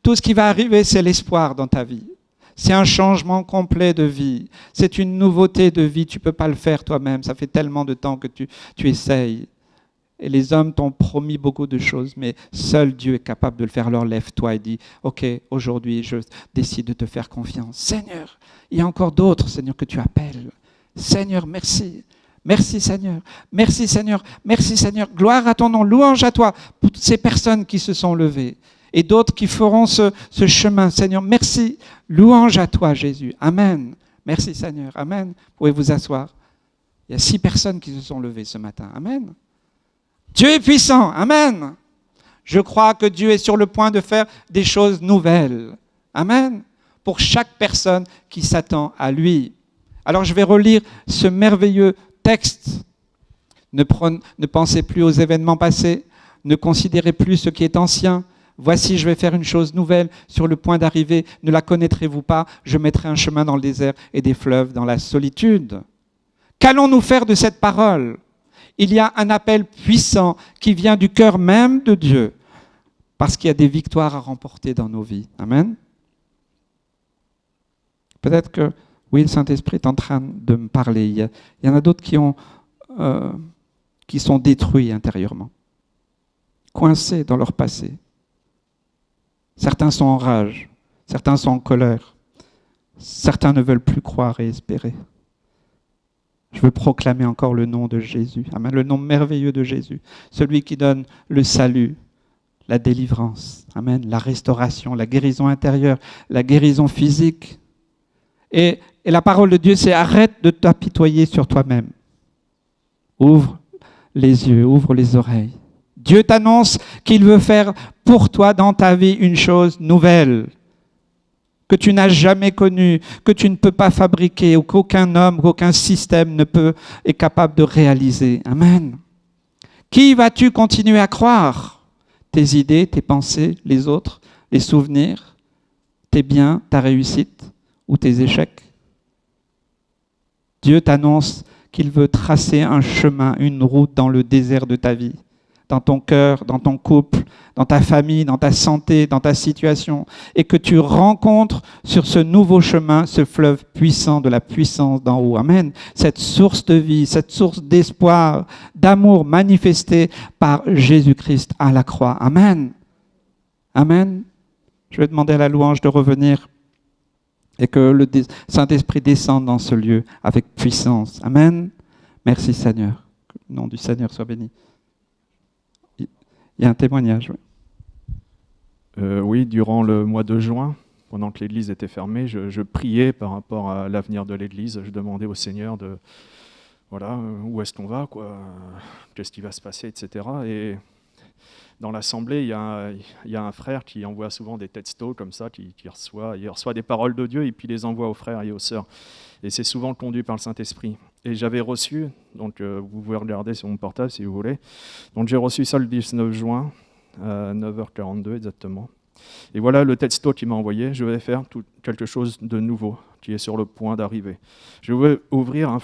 Tout ce qui va arriver, c'est l'espoir dans ta vie. C'est un changement complet de vie. C'est une nouveauté de vie. Tu ne peux pas le faire toi-même. Ça fait tellement de temps que tu essayes. Et les hommes t'ont promis beaucoup de choses, mais seul Dieu est capable de le faire. Alors lève-toi et dis, ok, aujourd'hui, je décide de te faire confiance. Seigneur, il y a encore d'autres, Seigneur, que tu appelles. Seigneur, merci. Merci, Seigneur. Merci, Seigneur. Merci, Seigneur. Gloire à ton nom. Louange à toi pour toutes ces personnes qui se sont levées et d'autres qui feront ce chemin. Seigneur, merci. Louange à toi, Jésus. Amen. Merci, Seigneur. Amen. Vous pouvez vous asseoir. Il y a 6 personnes qui se sont levées ce matin. Amen. Dieu est puissant, amen. Je crois que Dieu est sur le point de faire des choses nouvelles, amen, pour chaque personne qui s'attend à lui. Alors je vais relire ce merveilleux texte. Ne pensez plus aux événements passés, ne considérez plus ce qui est ancien. Voici, je vais faire une chose nouvelle sur le point d'arriver. Ne la connaîtrez-vous pas ? Je mettrai un chemin dans le désert et des fleuves dans la solitude. Qu'allons-nous faire de cette parole ? Il y a un appel puissant qui vient du cœur même de Dieu, parce qu'il y a des victoires à remporter dans nos vies. Amen. Peut-être que, oui, le Saint-Esprit est en train de me parler. Il y en a d'autres qui sont détruits intérieurement, coincés dans leur passé. Certains sont en rage, certains sont en colère, Certains ne veulent plus croire et espérer. Je veux proclamer encore le nom de Jésus. Amen. Le nom merveilleux de Jésus. Celui qui donne le salut, la délivrance. Amen. La restauration, la guérison intérieure, la guérison physique. Et la parole de Dieu, c'est arrête de t'apitoyer sur toi-même. Ouvre les yeux, ouvre les oreilles. Dieu t'annonce qu'il veut faire pour toi dans ta vie une chose nouvelle, que tu n'as jamais connue, que tu ne peux pas fabriquer, ou qu'aucun homme, qu'aucun système est capable de réaliser. Amen. Qui vas-tu continuer à croire? Tes idées, tes pensées, les autres, les souvenirs, tes biens, ta réussite ou tes échecs? Dieu t'annonce qu'il veut tracer un chemin, une route dans le désert de ta vie, dans ton cœur, dans ton couple, dans ta famille, dans ta santé, dans ta situation, et que tu rencontres sur ce nouveau chemin ce fleuve puissant de la puissance d'en haut. Amen. Cette source de vie, cette source d'espoir, d'amour manifestée par Jésus-Christ à la croix. Amen. Amen. Je vais demander à la louange de revenir et que le Saint-Esprit descende dans ce lieu avec puissance. Amen. Merci Seigneur. Que le nom du Seigneur soit béni. Il y a un témoignage. Oui. Oui, durant le mois de juin, pendant que l'église était fermée, je priais par rapport à l'avenir de l'église. Je demandais au Seigneur où est-ce qu'on va, qu'est-ce qui va se passer, etc. Et dans l'assemblée, il y a un frère qui envoie souvent des textos comme ça, il reçoit des paroles de Dieu et puis les envoie aux frères et aux sœurs. Et c'est souvent conduit par le Saint-Esprit. Et j'avais reçu, donc vous pouvez regarder sur mon portable si vous voulez, donc j'ai reçu ça le 19 juin, à 9h42 exactement. Et voilà le texto qu'il m'a envoyé. Je vais faire quelque chose de nouveau qui est sur le point d'arriver. Je vais ouvrir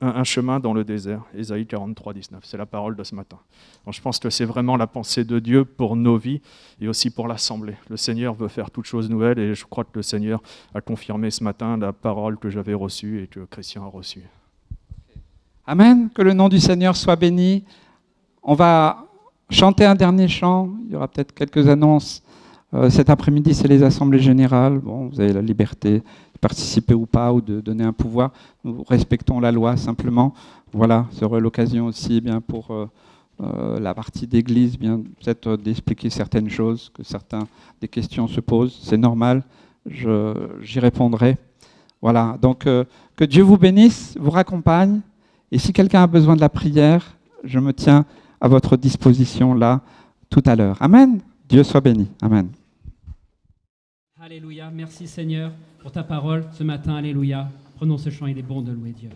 un chemin dans le désert. Ésaïe 43, 19. C'est la parole de ce matin. Donc, je pense que c'est vraiment la pensée de Dieu pour nos vies et aussi pour l'Assemblée. Le Seigneur veut faire toutes choses nouvelles et je crois que le Seigneur a confirmé ce matin la parole que j'avais reçue et que Christian a reçue. Amen. Que le nom du Seigneur soit béni. On va chanter un dernier chant. Il y aura peut-être quelques annonces. Cet après-midi, c'est les assemblées générales. Bon, vous avez la liberté de participer ou pas, ou de donner un pouvoir. Nous respectons la loi simplement. Voilà, ce sera l'occasion aussi pour la partie d'église, peut-être d'expliquer certaines choses, que des questions se posent. C'est normal, j'y répondrai. Voilà, donc que Dieu vous bénisse, vous raccompagne. Et si quelqu'un a besoin de la prière, je me tiens à votre disposition là, tout à l'heure. Amen. Dieu soit béni. Amen. Alléluia, merci Seigneur pour ta parole ce matin, alléluia. Prenons ce chant, il est bon de louer Dieu.